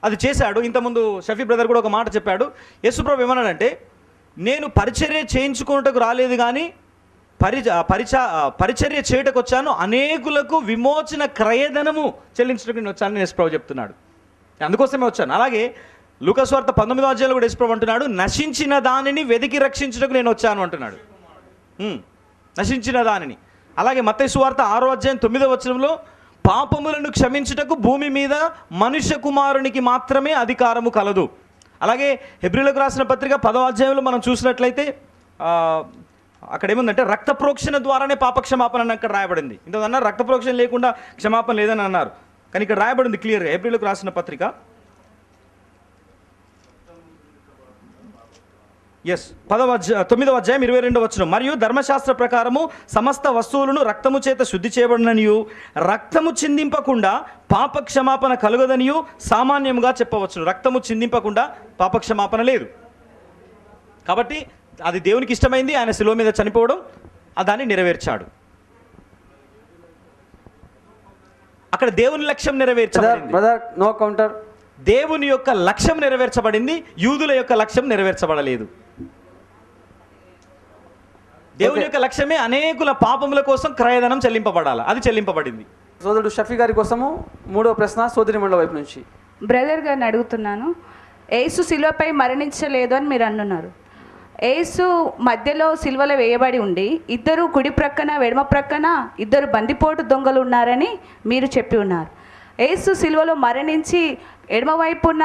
అది చేశాడు. ఇంతకుముందు షఫీ బ్రదర్ కూడా ఒక మాట చెప్పాడు. యేసుప్రభు ఏమన్నాడంటే, నేను పరిచర్య చేయించుకున్నటకు రాలేదు కానీ పరిచర్య చేయటకు వచ్చాను, అనేకులకు విమోచన క్రయధనము చెల్లించడానికి నేను వచ్చాను యేసుప్రభు చెప్తున్నాడు. అందుకోసమే వచ్చాను. అలాగే లూకా సువార్త 19వ అధ్యాయంలో కూడా యేసుప్రభు అంటున్నాడు, నశించిన దానిని వెతికి రక్షించుటకు నేను వచ్చాను అంటున్నాడు. నశించిన దానిని. అలాగే మత్తయి సువార్త 6వ అధ్యాయం 9వ వచనంలో పాపములను క్షమించుటకు భూమి మీద మనుష్య కుమారునికి మాత్రమే అధికారము కలదు. అలాగే హెబ్రీలకు రాసిన పత్రిక 10వ అధ్యాయంలో మనం చూసినట్లయితే అక్కడ ఏముందంటే రక్త ప్రోక్షణ ద్వారానే పాపక్షమాపణ అని అక్కడ రాయబడింది. ఇంతకన్నా రక్త ప్రోక్షణ లేకుండా క్షమాపణ లేదని అన్నారు, కానీ ఇక్కడ రాయబడింది క్లియర్గా హెబ్రీలకు రాసిన పత్రిక 9వ అధ్యాయం 22వ వచనం, మరియు ధర్మశాస్త్ర ప్రకారము సమస్త వస్తువులను రక్తము చేత శుద్ధి చేయబడిననియు రక్తము చిందింపకుండా పాపక్షమాపణ కలుగదనియు సామాన్యముగా చెప్పవచ్చును. రక్తము చిందింపకుండా పాపక్షమాపణ లేదు. కాబట్టి అది దేవునికి ఇష్టమైంది, ఆయన శిలువ మీద చనిపోవడం, దాన్ని నెరవేర్చాడు. అక్కడ దేవుని లక్ష్యం నెరవేర్చబడింది. No counter. దేవుని యొక్క లక్ష్యం నెరవేర్చబడింది, యూదుల యొక్క లక్ష్యం నెరవేర్చబడలేదు. దేవుని యొక్క లక్ష్యమే అనేకుల పాపముల కోసం క్రయధనం చెల్లింపబడాలి, అది చెల్లింపబడింది. సోదరుడు షఫీ గారి కోసము 3వ ప్రశ్న సోదరి మండల వైపు నుంచి. బ్రదర్ గారిని అడుగుతున్నాను, యేసు శిలువపై మరణించలేదు అని మీరు అంటున్నారు. యేసు మధ్యలో సిలువలో వేయబడి ఉండి ఇద్దరు కుడి ప్రక్కన ఎడమ ప్రక్కన ఇద్దరు బందిపోటు దొంగలు ఉన్నారని మీరు చెప్పి ఉన్నారు. యేసు సిలువలో మరణించి ఎడమవైపున్న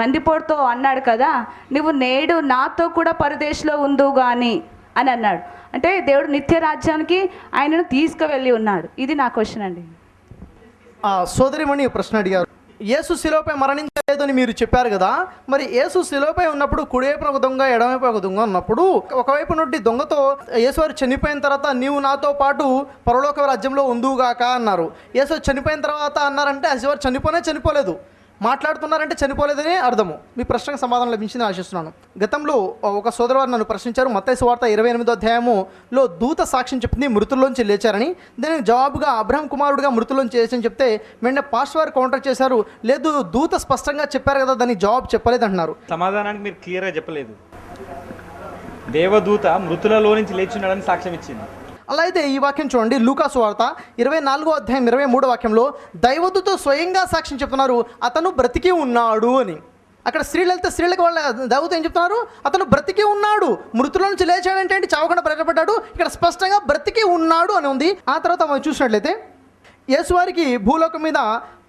బందిపోటుతో అన్నాడు కదా, నువ్వు నేడు నాతో కూడా పరదేశంలో ఉందువు కానీ అని అన్నాడు. అంటే దేవుడు నిత్య రాజ్యానికి ఆయనను తీసుకువెళ్ళి ఉన్నాడు. ఇది నా క్వశ్చన్ అండి. సోదరిమణి ప్రశ్న అడిగారు, యేసు శిలువపై మరణించలేదు అని మీరు చెప్పారు కదా, మరి యేసు శిలువపై ఉన్నప్పుడు కుడివైపున ఒక దొంగ ఎడమవైపు ఒక దొంగ ఉన్నప్పుడు ఒకవైపు నుండి దొంగతో యేసువారు చనిపోయిన తర్వాత నీవు నాతో పాటు పరలోక రాజ్యంలో ఉందువుగాక అన్నారు. యేసు చనిపోయిన తర్వాత అన్నారంటే యేసువారు చనిపోలేదు, మాట్లాడుతున్నారంటే చనిపోలేదని అర్థము. మీ ప్రశ్నకు సమాధానం లభించిందని ఆశిస్తున్నాను. గతంలో ఒక సోదరువారు నన్ను ప్రశ్నించారు, మత్తయి సువార్త 28వ అధ్యాయములో దూత సాక్ష్యం చెప్పింది మృతుల్లోంచి లేచారని. దానికి జవాబుగా అబ్రహాం కుమారుడుగా మృతుల్లోంచి లేచని చెప్తే వెంటనే పాస్టర్ వారు కౌంటర్ చేశారు, లేదు దూత స్పష్టంగా చెప్పారు కదా, దానికి జవాబు చెప్పలేదు అంటున్నారు. సమాధానానికి మీరు క్లియర్గా చెప్పలేదు. దేవదూత మృతులలో నుంచి లేచున్నాడని సాక్ష్యం ఇచ్చింది. అలా అయితే ఈ వాక్యం చూడండి, లూకా సువార్త 24వ అధ్యాయం 23వ వాక్యంలో దైవదూత స్వయంగా సాక్ష్యం చెప్తున్నారు, అతను బ్రతికి ఉన్నాడు అని. అక్కడ స్త్రీలు వెళ్తే స్త్రీలకు వాళ్ళ దైవదూత ఏం చెప్తున్నారు, అతను బ్రతికి ఉన్నాడు, మృతుల నుంచి లేచాడంటే ఏంటి, చావకుండా బయటపడ్డాడు. ఇక్కడ స్పష్టంగా బ్రతికి ఉన్నాడు అని ఉంది. ఆ తర్వాత మనం చూసినట్లయితే యేసువారికి భూలోకం మీద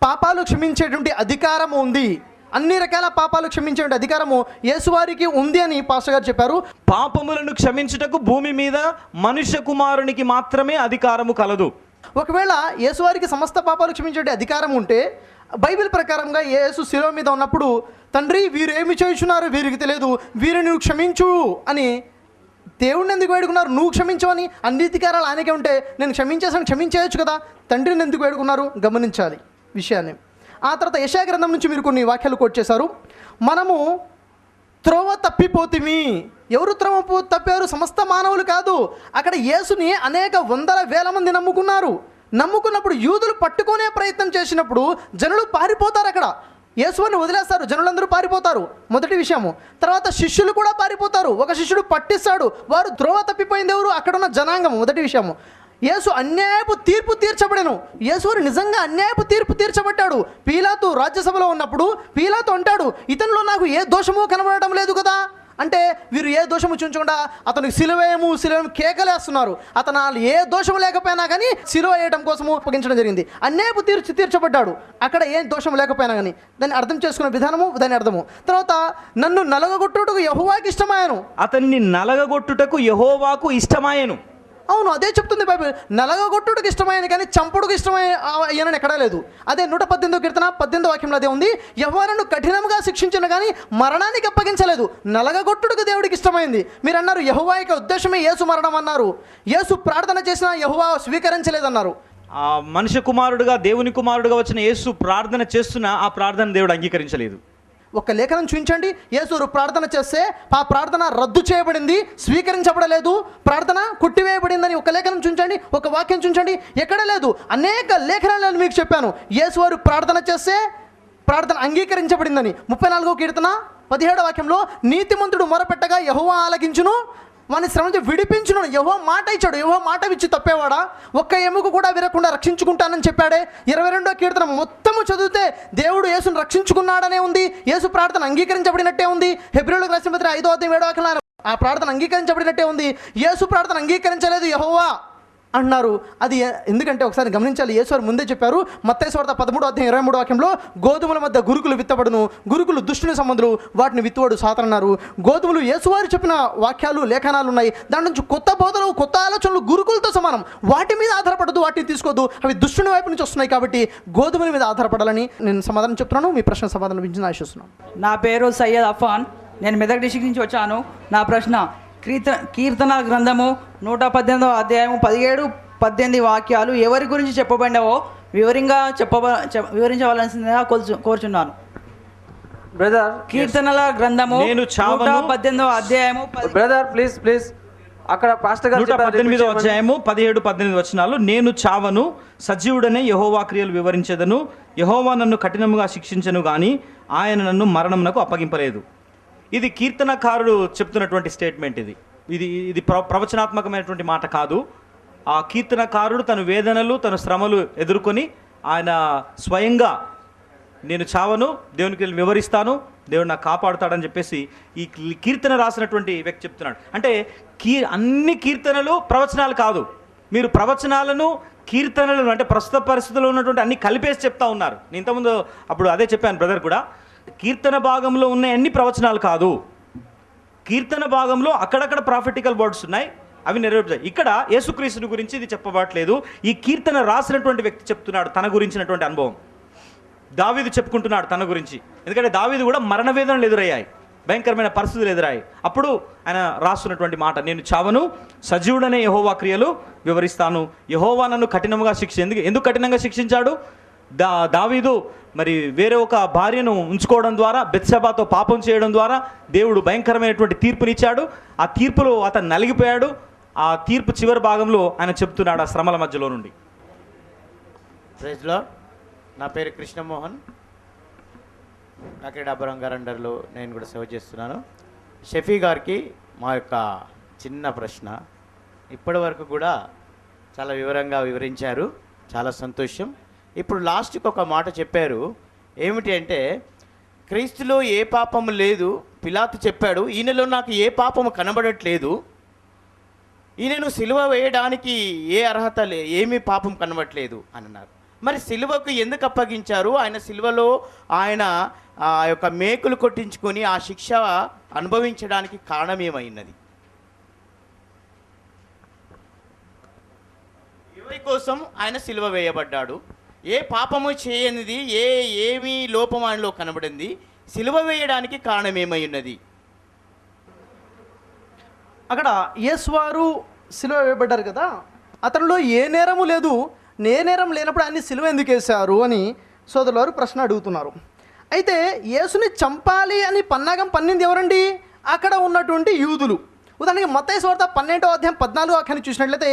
పాపాలు క్షమించేటువంటి అధికారం ఉంది. అన్ని రకాల పాపాలు క్షమించే అధికారము యేసువారికి ఉంది అని పాస్టర్ గారు చెప్పారు. పాపములను క్షమించుటకు భూమి మీద మనుష్య కుమారునికి మాత్రమే అధికారము కలదు. ఒకవేళ యేసువారికి సమస్త పాపాలు క్షమించే అధికారం ఉంటే బైబిల్ ప్రకారంగా యేసు శిలువ మీద ఉన్నప్పుడు తండ్రి వీరు ఏమి చేయుచున్నారు వీరికి తెలియదు, వీరిని నువ్వు క్షమించు అని దేవుడిని ఎందుకు వేడుకున్నారు? నువ్వు క్షమించవని అన్ని అధికారాలు ఆయనకే ఉంటే నేను క్షమించేయచ్చు కదా, తండ్రిని ఎందుకు వేడుకున్నారు? గమనించాలి విషయాన్ని. ఆ తర్వాత యెషయా గ్రంథం నుంచి మీరు కొన్ని వాక్యాలు కోట్ చేశారు. మనము త్రోవ తప్పిపోతిమి. ఎవరు త్రోవ తప్పారు? సమస్త మానవులు కాదు. అక్కడ యేసుని అనేక వందల వేల మంది నమ్ముకున్నప్పుడు యూదులు పట్టుకునే ప్రయత్నం చేసినప్పుడు జనులు పారిపోతారు. అక్కడ యేసుని వదిలేస్తారు, జనులందరూ పారిపోతారు. మొదటి విషయము. తర్వాత శిష్యులు కూడా పారిపోతారు. ఒక శిష్యుడు పట్టిస్తాడు, వారు త్రోవ తప్పిపోయింది ఎవరు? అక్కడున్న జనాంగం. మొదటి విషయము. యేసు అన్యాయపు తీర్పు తీర్చబడెను. యేసువారు నిజంగా అన్యాయపు తీర్పు తీర్చబడ్డాడు. పీలాతు రాజ్యసభలో ఉన్నప్పుడు పీలాతు అంటాడు, ఇతనిలో నాకు ఏ దోషము కనబడటం లేదు కదా. అంటే వీరు ఏ దోషము చూపించకుండా అతనికి సిలువేయము కేకలేస్తున్నారు. అతను ఏ దోషము లేకపోయినా కానీ సిలువ వేయడం కోసము అప్పగించడం జరిగింది. అన్యాయపు తీర్చబడ్డాడు అక్కడ ఏ దోషం లేకపోయినా కానీ. దాన్ని అర్థం చేసుకునే విధానము, దాని అర్థము. తర్వాత నన్ను నలగగొట్టుటకు యెహోవాకు ఇష్టమాయను. అతన్ని నలగగొట్టుటకు యెహోవాకు ఇష్టమాయను. అవును, అదే చెప్తుంది బైబిల్. నలగగొట్టుడికి ఇష్టమైనది కానీ చంపుడుకు ఇష్టమయ్యానని ఎక్కడా లేదు. అదే 118వ కీర్తన 18వ వాక్యంలో అదే ఉంది. యెహోవాను కఠినంగా శిక్షించిన కానీ మరణానికి అప్పగించలేదు. నలగగొట్టుడికి దేవుడికి ఇష్టమైంది. మీరు అన్నారు యెహోవా యొక్క ఉద్దేశమే యేసు మరణం అన్నారు. యేసు ప్రార్థన చేసినా యెహోవా స్వీకరించలేదన్నారు. ఆ మనుష్య కుమారుడుగా దేవుని కుమారుడుగా వచ్చిన యేసు ప్రార్థన చేస్తున్నా ఆ ప్రార్థన దేవుడు అంగీకరించలేదు. ఒక లేఖనం చూపించండి, యేసు ప్రార్థన చేస్తే ఆ ప్రార్థన రద్దు చేయబడింది, స్వీకరించబడలేదు, ప్రార్థన కొట్టివేయబడిందని ఒక లేఖనం చూపించండి, ఒక వాక్యం చూపించండి. ఎక్కడ లేదు. అనేక లేఖనాలను మీకు చెప్పాను. యేసువారు ప్రార్థన చేస్తే ప్రార్థన అంగీకరించబడిందని. 34వ కీర్తన 17వ వాక్యంలో నీతిమంతుడు మొరపెట్టగా యెహోవా ఆలకించును, వాని శ్రమ నుంచి విడిపించును. యెహోవా మాట ఇచ్చాడు. యెహోవా మాట ఇచ్చి తప్పేవాడా? ఒక్క ఎముక కూడా విరకుండా రక్షించుకుంటానని చెప్పాడే. 22వ కీర్తన మొత్తము చదివితే దేవుడు యేసును రక్షించుకున్నాడనే ఉంది. యేసు ప్రార్థన అంగీకరించబడినట్టే ఉంది. హెబ్రీయులకు రాసిన పత్రిక 5వ అధ్యాయం 7వ వాక్యంలో ఆ ప్రార్థన అంగీకరించబడినట్టే ఉంది. యేసు ప్రార్థన అంగీకరించలేదు యెహోవా అన్నారు. అది ఎందుకంటే ఒకసారి గమనించాలి. యేసువారు ముందే చెప్పారు. మత్తయి సువార్త 13వ అధ్యాయం 23వ వాక్యంలో గోధుమల మధ్య గురుకులు విత్తబడును, గురుకులు దుష్టుని సంబంధులు, వాటిని విత్తువాడు సాతాను అన్నారు. గోధుమలు యేసువారు చెప్పిన వాక్యాలు లేఖనాలు ఉన్నాయి. దాని నుంచి కొత్త బోధలు, కొత్త ఆలోచనలు గురుకులతో సమానం. వాటి మీద ఆధారపడదు, వాటిని తీసుకోవద్దు. అవి దుష్టుని వైపు నుంచి వస్తున్నాయి కాబట్టి గోధుమల మీద ఆధారపడాలని నేను సమాధానం చెప్తున్నాను. మీ ప్రశ్న సమాధానం లభించింది ఆశిస్తున్నాను. నా పేరు సయ్యద్ అఫాన్, నేను మెదక్ డిస్ట్రిక్ట్ నుంచి వచ్చాను. నా ప్రశ్న కీర్తన గ్రంథము 118వ అధ్యాయము 17-18 వాక్యాలు ఎవరి గురించి చెప్పబడినవో వివరించవలసిందిగా కోరుచున్నాను. బ్రదర్, కీర్తనల గ్రంథము 118వ అధ్యాయము బ్రదర్ ప్లీజ్ అక్కడ పాస్టర్ గారు 118వ అధ్యాయము 17-18 వచనాలు. నేను చావను, సజీవుడనే యెహోవా క్రియలు వివరించెదను. యెహోవా నన్ను కఠినముగా శిక్షించను గాని ఆయన నన్ను మరణమునకు అప్పగింపలేదు. ఇది కీర్తనకారుడు చెప్తున్నటువంటి స్టేట్మెంట్. ఇది ప్రవచనాత్మకమైనటువంటి మాట కాదు. ఆ కీర్తనకారుడు తన వేదనలు, తన శ్రమలు ఎదుర్కొని ఆయన స్వయంగా నేను చావను, దేవునికి వివరిస్తాను, దేవుడు నాకు కాపాడుతాడని చెప్పేసి ఈ కీర్తన రాసినటువంటి వ్యక్తి చెప్తున్నాడు. అంటే అన్ని కీర్తనలు ప్రవచనాలు కాదు, మీరు ప్రవచనాలను కీర్తనలను అంటే ప్రస్తుత పరిస్థితుల్లో ఉన్నటువంటి అన్ని కలిపేసి చెప్తా ఉన్నారు. నేను ఇంతకుముందు అప్పుడు అదే చెప్పాను బ్రదర్ కూడా, కీర్తన భాగంలో ఉన్న అన్ని ప్రవచనాలు కాదు, కీర్తన భాగంలో అక్కడక్కడ ప్రాఫిటికల్ వర్డ్స్ ఉన్నాయి, అవి నెరవేర్చాయి. ఇక్కడ యేసుక్రీస్తుని గురించి ఇది చెప్పబడట్లేదు, ఈ కీర్తన రాసినటువంటి వ్యక్తి చెప్తున్నాడు తన గురించినటువంటి అనుభవం. దావీదు చెప్పుకుంటున్నాడు తన గురించి, ఎందుకంటే దావీదు కూడా మరణ వేదనలు ఎదురయ్యాయి, భయంకరమైన పరిస్థితులు ఎదురయ్యాయి. అప్పుడు ఆయన రాస్తున్నటువంటి మాట, నేను చావను, సజీవుడనే యెహోవా క్రియలు వివరిస్తాను. యెహోవా నన్ను కఠినంగా ఎందుకు కఠినంగా శిక్షించాడు? దావీదు మరి వేరే ఒక భార్యను ఉంచుకోవడం ద్వారా, బెత్షెబాతో పాపం చేయడం ద్వారా దేవుడు భయంకరమైనటువంటి తీర్పునిచ్చాడు. ఆ తీర్పులో అతను నలిగిపోయాడు. ఆ తీర్పు చివరి భాగంలో ఆయన చెప్తున్నాడు ఆ శ్రమల మధ్యలో నుండి. Praise lord. నా పేరు కృష్ణమోహన్, నాకే అబ్రహం గారి అండర్లో నేను కూడా సేవ చేస్తున్నాను. షఫీ గారికి మా యొక్క చిన్న ప్రశ్న, ఇప్పటి వరకు కూడా చాలా వివరంగా వివరించారు, చాలా సంతోషం. ఇప్పుడు లాస్ట్కి ఒక మాట చెప్పారు, ఏమిటి అంటే క్రీస్తులో ఏ పాపము లేదు. పిలాతు చెప్పాడు, ఈయనలో నాకు ఏ పాపము కనబడట్లేదు, ఈయనను సిలువ వేయడానికి ఏ అర్హత ఏమీ పాపం కనబడట్లేదు అని అన్నారు. మరి సిలువకు ఎందుకు అప్పగించారు? ఆయన సిలువలో ఆయన ఆ యొక్క మేకులు కొట్టించుకొని ఆ శిక్ష అనుభవించడానికి కారణం ఏమైనది? ఎవరి కోసం ఆయన సిలువ వేయబడ్డాడు? ఏ పాపము చేయనిది, ఏమి లోపం ఆయనలో కనబడింది? సిలువ వేయడానికి కారణం ఏమై ఉన్నది? అక్కడ యేసువారు సిలువ వేయబడ్డారు కదా, అతనిలో ఏ నేరము లేదు, నేరం లేనప్పుడు ఆయన్ని సిలువ ఎందుకు వేశారు అని సోదరుల వారు ప్రశ్న అడుగుతున్నారు. అయితే యేసుని చంపాలి అని పన్నాగం పన్నింది ఎవరండి? అక్కడ ఉన్నటువంటి యూదులు. ఉదాహరణకి మత్తయి సువార్త 12వ అధ్యాయం 14వ వాక్యాన్ని చూసినట్లయితే,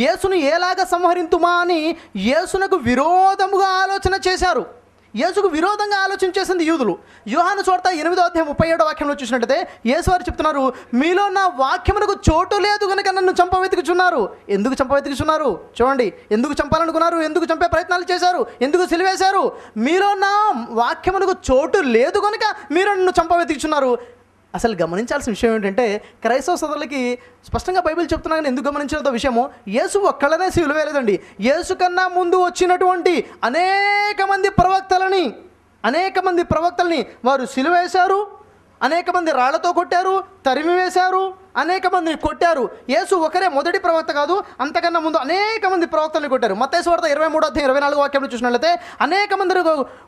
యేసును ఏలాగా సంహరింతుమా అని యేసునకు విరోధముగా ఆలోచన చేశారు. యేసుకు విరోధంగా ఆలోచన చేసింది యూదులు. యోహాను సువార్త 8వ అధ్యాయం 37వ వాక్యంలో చూసినట్లయితే యేసు వారు చెప్తున్నారు, మీలో నా వాక్యమునకు చోటు లేదు కనుక నన్ను చంపవెతుకుచున్నారు. ఎందుకు చంపవెతుకుచున్నారు? చూడండి, ఎందుకు చంపాలనుకున్నారు? ఎందుకు చంపే ప్రయత్నాలు చేశారు? ఎందుకు సిలువేశారు? మీలో నా వాక్యమునకు చోటు లేదు కనుక మీరు నన్ను చంపవెతుకుచున్నారు. అసలు గమనించాల్సిన విషయం ఏంటంటే, క్రైస్తవ సోదరులకి స్పష్టంగా బైబిల్ చెప్తున్నా కానీ ఎందుకు గమనించలేదో విషయము, యేసు ఒక్కళ్ళనే సిలువేయలేదండి. యేసు కన్నా ముందు వచ్చినటువంటి అనేక మంది ప్రవక్తలని వారు సిలువేశారు, అనేక మంది రాళ్లతో కొట్టారు, తరిమి వేశారు, అనేక మందిని కొట్టారు. యేసు ఒకరే మొదటి ప్రవక్త కాదు, అంతకన్నా ముందు అనేక మంది ప్రవక్తల్ని కొట్టారు. మత్తయి సువార్త 23వ అధ్యాయం 24వ వాక్యంలో చూసినట్లయితే అనేక మంది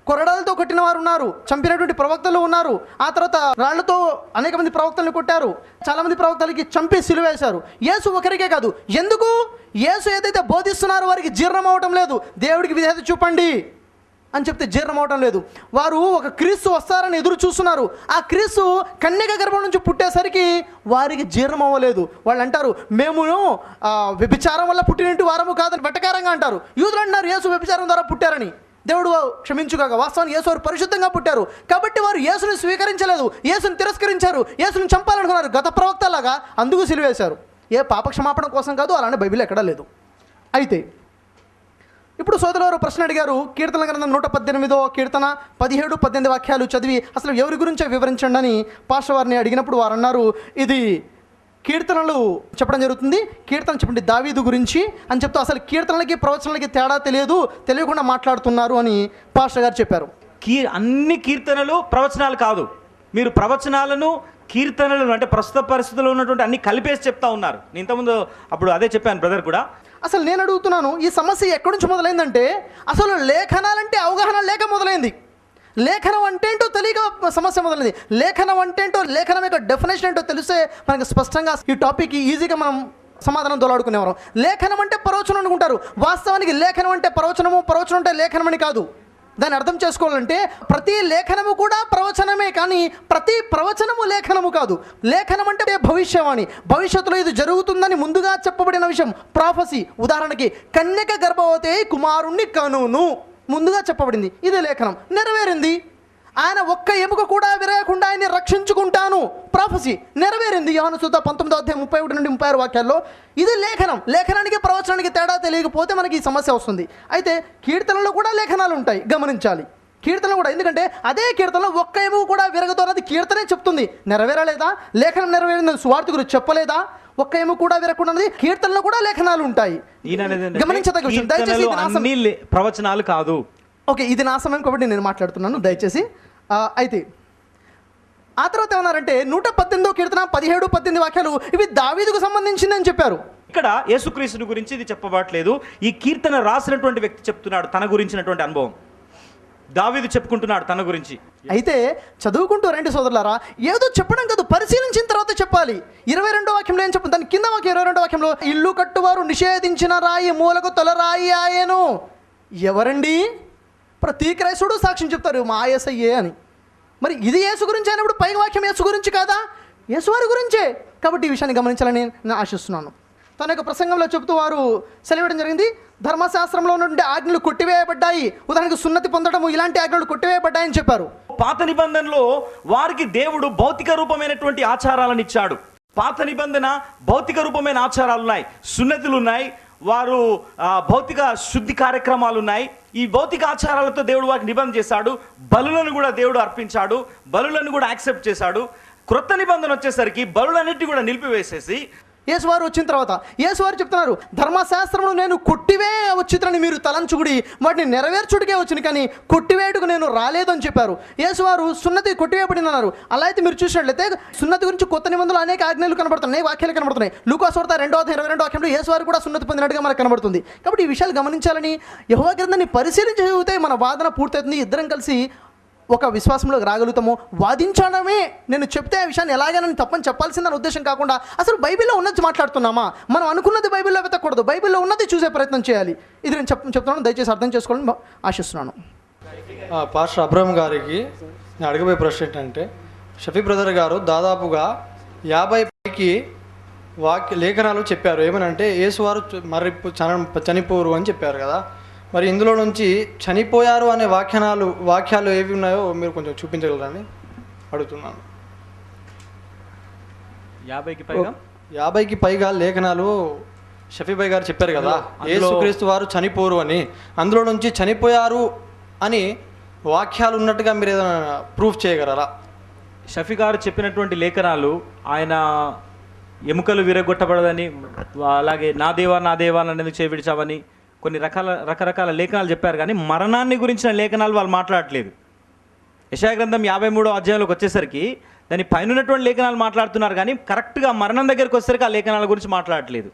కొరడాలతో కొట్టిన వారు ఉన్నారు, చంపినటువంటి ప్రవక్తలు ఉన్నారు. ఆ తర్వాత రాళ్లతో అనేక మంది ప్రవక్తల్ని కొట్టారు, చాలా మంది ప్రవక్తలకి చంపి సిలువేశారు. యేసు ఒకరికే కాదు. ఎందుకు? యేసు ఏదైతే బోధిస్తున్నారో వారికి జీర్ణం అవటం లేదు. దేవుడికి విధేయత చూపండి అని చెప్తే జీర్ణం అవటం లేదు. వారు ఒక క్రీస్తు వస్తారని ఎదురు చూస్తున్నారు. ఆ క్రీస్తు కన్యక గర్భం నుంచి పుట్టేసరికి వారికి జీర్ణం అవ్వలేదు. వాళ్ళు అంటారు, మేము వ్యభిచారం వల్ల పుట్టినట్టు వారము కాదని వెటకారంగా అంటారు. యూదులు అంటున్నారు యేసు వ్యభిచారం ద్వారా పుట్టారని. దేవుడు క్షమించుగాక, వాస్తవానికి యేసు వారు పరిశుద్ధంగా పుట్టారు కాబట్టి వారు యేసుని స్వీకరించలేదు, యేసుని తిరస్కరించారు, యేసుని చంపాలనుకున్నారు గత ప్రవక్తలాగా. అందుకు సిలువేశారు. ఏ పాపక్షమాపణ కోసం కాదు, అలానే బైబిల్ ఎక్కడా లేదు. అయితే ఇప్పుడు సోదరులు ప్రశ్న అడిగారు, కీర్తన గ్రంథం 118వ కీర్తన 17-18 వాక్యాలు చదివి అసలు ఎవరి గురించో వివరించండి అని పాస్టర్ వారిని అడిగినప్పుడు వారు అన్నారు, ఇది కీర్తనలు చెప్పడం జరుగుతుంది, కీర్తన చెప్పండి దావీదు గురించి అని చెప్తూ అసలు కీర్తనలకి ప్రవచనలకి తేడా తెలియకుండా మాట్లాడుతున్నారు అని పాస్టర్ గారు చెప్పారు. అన్ని కీర్తనలు ప్రవచనాలు కాదు, మీరు ప్రవచనాలను కీర్తనలను అంటే ప్రస్తుత పరిస్థితుల్లో ఉన్నటువంటి అన్ని కలిపేసి చెప్తా ఉన్నారు. నేను ఇంతకుముందు అప్పుడు అదే చెప్పాను బ్రదర్ కూడా. అసలు నేను అడుగుతున్నాను, ఈ సమస్య ఎక్కడి నుంచి మొదలైందంటే అసలు లేఖనాలంటే అవగాహన లేక మొదలైంది. లేఖనం అంటే ఏంటో తెలియక సమస్య మొదలైంది. లేఖనం అంటే ఏంటో, లేఖనం యొక్క డెఫినేషన్ ఏంటో తెలిస్తే మనకు స్పష్టంగా ఈ టాపిక్ ఈజీగా మనం సమాధానం తోలాడుకునేవారు. లేఖనం అంటే ప్రవచనం అనుకుంటారు. వాస్తవానికి లేఖనం అంటే ప్రవచనం అంటే లేఖనం అని కాదు. దాన్ని అర్థం చేసుకోవాలంటే ప్రతి లేఖనము కూడా ప్రవచనమే, కానీ ప్రతి ప్రవచనము లేఖనము కాదు. లేఖనం అంటే భవిష్యవాణి, భవిష్యత్తులో ఇది జరుగుతుందని ముందుగా చెప్పబడిన విషయం, ప్రాఫసీ. ఉదాహరణకి కన్యక గర్భవతి కుమారుణ్ణి కనును, ముందుగా చెప్పబడింది, ఇది లేఖనం, నెరవేరింది. ఆయన ఒక్క ఎముక కూడా విరగకుండా ఆయన్ని రక్షించుకుంటాను, ప్రాఫసీ, నెరవేరింది. యోహాను సువార్త 19వ అధ్యాయం 31-36 వాక్యాల్లో. ఇది లేఖనం. లేఖనానికి ప్రవచనానికి తేడా తెలియకపోతే మనకి ఈ సమస్య వస్తుంది. అయితే కీర్తనలో కూడా లేఖనాలు ఉంటాయి, గమనించాలి. కీర్తనలు కూడా, ఎందుకంటే అదే కీర్తనలో ఒక్క ఎముక కూడా విరగదు అన్నది కీర్తనే చెప్తుంది. నెరవేరలేదా? లేఖనం నెరవేరిందని సువార్తికులు చెప్పలేదా? ఒక్క ఎముక కూడా విరగకున్నది కీర్తనలో కూడా లేఖనాలు ఉంటాయి. గమనించదగ్గ విషయం. దయచేసి ప్రవచనాలు కాదు. ఓకే, ఇది నా సమయం కాబట్టి నేను మాట్లాడుతున్నాను, దయచేసి. అయితే ఆ తర్వాత ఏమన్నారంటే 118వ కీర్తన 17-18 వాక్యాలు ఇవి దావీదుకు సంబంధించిందని చెప్పారు. ఇక్కడ యేసుక్రీస్తుని గురించి ఇది చెప్పబడట్లేదు. ఈ కీర్తన రాసినటువంటి వ్యక్తి చెప్తున్నాడు తన గురించినటువంటి అనుభవం. దావీదు చెప్పుకుంటున్నాడు తన గురించి. అయితే చదువుకుంటూ రండి సోదరులారా, ఏదో చెప్పడం కాదు, పరిశీలించిన తర్వాత చెప్పాలి. 22వ వాక్యంలో ఏం చెప్పు, దాని కింద వాక్యం 22వ వాక్యంలో ఇల్లు కట్టువారు నిషేధించిన రాయి మూలకు తొలరాయి ఆయను. ఎవరండి? ప్రతి క్రైస్తవుడు సాక్ష్యం చెప్తారు మా యేసయ్యే అని. మరి ఇది యేసు గురించి అయినప్పుడు పై వాక్యం యేసు గురించి కాదా? యేసువారి గురించే. కాబట్టి ఈ విషయాన్ని గమనించాలని నేను ఆశిస్తున్నాను. తన యొక్క ప్రసంగంలో చెబుతూ వారు సెలవివ్వడం జరిగింది, ధర్మశాస్త్రంలో ఉన్నటువంటి ఆజ్ఞలు కొట్టివేయబడ్డాయి, ఉదాహరణకు సున్నతి పొందడము ఇలాంటి ఆజ్ఞలు కొట్టివేయబడ్డాయని చెప్పారు. పాత నిబంధనలో వారికి దేవుడు భౌతిక రూపమైనటువంటి ఆచారాలను ఇచ్చాడు. పాత నిబంధన భౌతిక రూపమైన ఆచారాలు ఉన్నాయి, సున్నతులు ఉన్నాయి, వారు భౌతిక శుద్ధి కార్యక్రమాలు ఉన్నాయి. ఈ భౌతిక ఆచారాలతో దేవుడు వారికి నిబంధన చేశాడు. బలులను కూడా దేవుడు అర్పించాడు, బలులను కూడా యాక్సెప్ట్ చేశాడు. క్రొత్త నిబంధన వచ్చేసరికి బలులన్నిటి కూడా నిలిపివేసేసి యేసువారు వచ్చిన తర్వాత యేసువారు చెప్తున్నారు, ధర్మశాస్త్రమును నేను కొట్టివే వచ్చితని మీరు తలంచుకుడి, వాటిని నెరవేర్చుడికే వచ్చింది కానీ కొట్టివేటుకు నేను రాలేదు అని చెప్పారు. యేసువారు సున్నతి కొట్టివేయబడింది అన్నారు. అలా అయితే మీరు చూసినట్లయితే సున్నతి గురించి కొత్త నిబంధనలు అనేక ఆజ్ఞలు కనబడుతున్నాయి, వాక్యాలు కనబడుతున్నాయి. లూకాసు వార్త 2:22 వాక్యంలో యేసువారు కూడా సున్నతి పొందినట్టుగా మనకు కనబడుతుంది. కాబట్టి ఈ విషయాలు గమనించాలని, యెహోవా గ్రంథాన్ని పరిశీలించి చదివితే మన వాదన పూర్తవుతుంది. ఇద్దరం కలిసి ఒక విశ్వాసంలోకి రాగలుగుతాము. వాదించడమే నేను చెప్తే ఆ విషయాన్ని ఎలాగైనా తప్పని చెప్పాల్సిందని ఉద్దేశం కాకుండా అసలు బైబిల్లో ఉన్నది మాట్లాడుతున్నామా, మనం అనుకున్నది బైబిల్లో వెతకూడదు, బైబిల్లో ఉన్నది చూసే ప్రయత్నం చేయాలి. ఇది నేను చెప్తున్నాను, దయచేసి అర్థం చేసుకోవాలని ఆశిస్తున్నాను. పాస్టర్ అబ్రహం గారికి నేను అడగబోయే ప్రశ్న ఏంటంటే, షఫీ బ్రదర్ గారు దాదాపుగా 50 పైకి లేఖనాలు చెప్పారు. ఏమనంటే యేసువారు చనిపోరు అని చెప్పారు కదా. మరి ఇందులో నుంచి చనిపోయారు అనే వాక్యాలు ఏవి ఉన్నాయో మీరు కొంచెం చూపించగలరని అడుగుతున్నాను. 50కి పైగా లేఖనాలు షఫీబాయ్ గారు చెప్పారు కదా, యేసుక్రీస్తు వారు చనిపోరు అని. అందులో నుంచి చనిపోయారు అని వాక్యాలు ఉన్నట్టుగా మీరు ఏదైనా ప్రూఫ్ చేయగలరా? షఫీ గారు చెప్పినటువంటి లేఖనాలు, ఆయన ఎముకలు విరగొట్టబడదని, అలాగే నా దేవా నన్ను చేవిడిచావని కొన్ని రకరకాల లేఖనాలు చెప్పారు. కానీ మరణాన్ని గురించిన లేఖనాలు వాళ్ళు మాట్లాడట్లేదు. యెషయా గ్రంథం 53వ అధ్యాయంలోకి వచ్చేసరికి దాని పైన ఉన్నటువంటి లేఖనాలు మాట్లాడుతున్నారు, కానీ కరెక్ట్గా మరణం దగ్గరికి వచ్చేసరికి ఆ లేఖనాల గురించి మాట్లాడట్లేదు.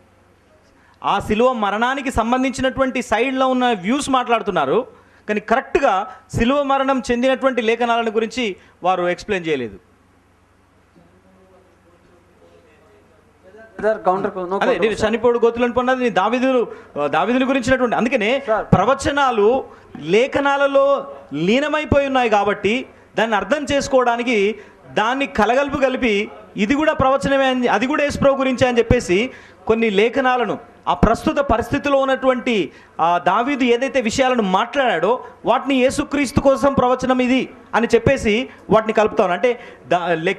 ఆ శిలువ మరణానికి సంబంధించినటువంటి సైడ్లో ఉన్న వ్యూస్ మాట్లాడుతున్నారు, కానీ కరెక్ట్గా శిలువ మరణం చెందినటువంటి లేఖనాలను గురించి వారు ఎక్స్ప్లెయిన్ చేయలేదు. నేను చనిపోడు గోతులను పొన్నది దావీదుని గురించినటువంటి. అందుకనే ప్రవచనాలు లేఖనాలలో లీనమైపోయి ఉన్నాయి కాబట్టి దాన్ని అర్థం చేసుకోవడానికి దాన్ని కలిపి ఇది కూడా ప్రవచనమే అని, అది కూడా యేసుప్రభు గురించే అని చెప్పేసి కొన్ని లేఖనాలను ఆ ప్రస్తుత పరిస్థితిలో ఉన్నటువంటి దావీదు ఏదైతే విషయాలను మాట్లాడాడో వాటిని యేసుక్రీస్తు కోసం ప్రవచనం ఇది అని చెప్పేసి వాటిని కలుపుతాను. అంటే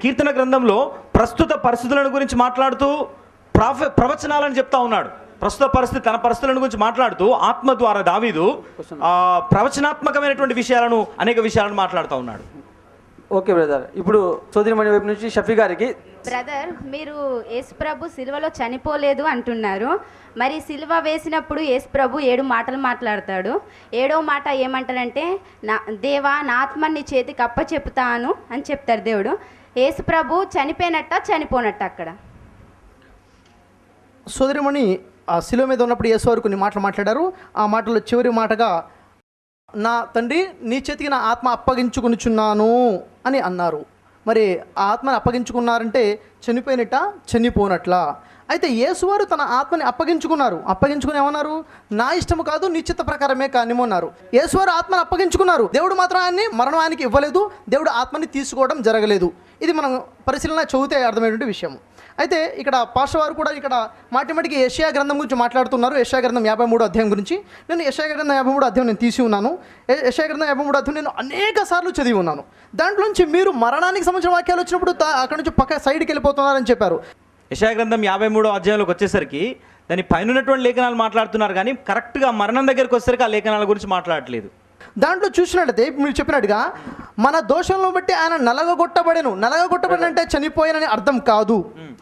కీర్తన గ్రంథంలో ప్రస్తుత పరిస్థితులను గురించి మాట్లాడుతూ ప్రవచనాలని చెప్తా ఉన్నాడు. ప్రస్తుత పరిస్థితి, తన పరిస్థితులను గురించి మాట్లాడుతూ ఆత్మ ద్వారా దావీదు ప్రవచనాత్మకమైనటువంటి అనేక విషయాలను మాట్లాడుతూ ఉన్నాడు. ఓకే బ్రదర్, ఇప్పుడు చౌదరిమణి వైపు నుంచి షఫీ గారికి. బ్రదర్, మీరు యేసుప్రభు సిలువలో చనిపోలేదు అంటున్నారు. మరి సిలువ వేసినప్పుడు యేసుప్రభు 7 మాటలు మాట్లాడతాడు. 7వ మాట ఏమంటాడంటే, దేవా నా ఆత్మ నీ చేతికి అప్పచెప్పుతాను అని చెప్తాడు దేవుడు. యేసుప్రభు చనిపోనట్ట అక్కడ? సోదరిమణి ఆ శిలువ మీద ఉన్నప్పుడు యేసువారు కొన్ని మాటలు మాట్లాడారు. ఆ మాటలో చివరి మాటగా నా తండ్రి నీ చేతికి నా ఆత్మ అప్పగించుకొనుచున్నాను అని అన్నారు. మరి ఆ ఆత్మని అప్పగించుకున్నారంటే చనిపోనట్లా? అయితే యేసువారు తన ఆత్మని అప్పగించుకుని ఏమన్నారు? నా ఇష్టము కాదు నీ చిత్త ప్రకారమే కానిమన్నారు. యేసువారు ఆత్మని అప్పగించుకున్నారు, దేవుడు మాత్రం ఆయన్ని మరణానికి ఇవ్వలేదు, దేవుడు ఆత్మని తీసుకోవడం జరగలేదు. ఇది మనం పరిశీలన చదివితే అర్థమైనటువంటి విషయం. అయితే ఇక్కడ పాస్టర్ వారు కూడా ఇక్కడ మాటిమాటికి యెషయా గ్రంథం గురించి మాట్లాడుతున్నారు. యెషయా గ్రంథం 53వ అధ్యాయం గురించి. నేను యెషయా గ్రంథం 53వ అధ్యాయం నేను తీసి ఉన్నాను. యెషయా గ్రంథం 53వ అధ్యాయం నేను అనేక సార్లు చదివి ఉన్నాను. దాంట్లోంచి మీరు మరణానికి సంబంధించిన వాక్యాలు వచ్చినప్పుడు అక్కడ నుంచి పక్క సైడ్కి వెళ్ళిపోతున్నారని చెప్పారు. యెషయా గ్రంథం 53వ అధ్యాయంలోకి వచ్చేసరికి దాని పైన ఉన్నటువంటి లేఖనాలు మాట్లాడుతున్నారు, కానీ కరెక్ట్గా మరణం దగ్గరికి వచ్చేసరికి ఆ లేఖనాల గురించి మాట్లాడట్లేదు. దాంట్లో చూసినట్లయితే మీరు చెప్పినట్టుగా మన దోషంలో బట్టి ఆయన నలగగొట్టబడిన అంటే చనిపోయానని అర్థం కాదు,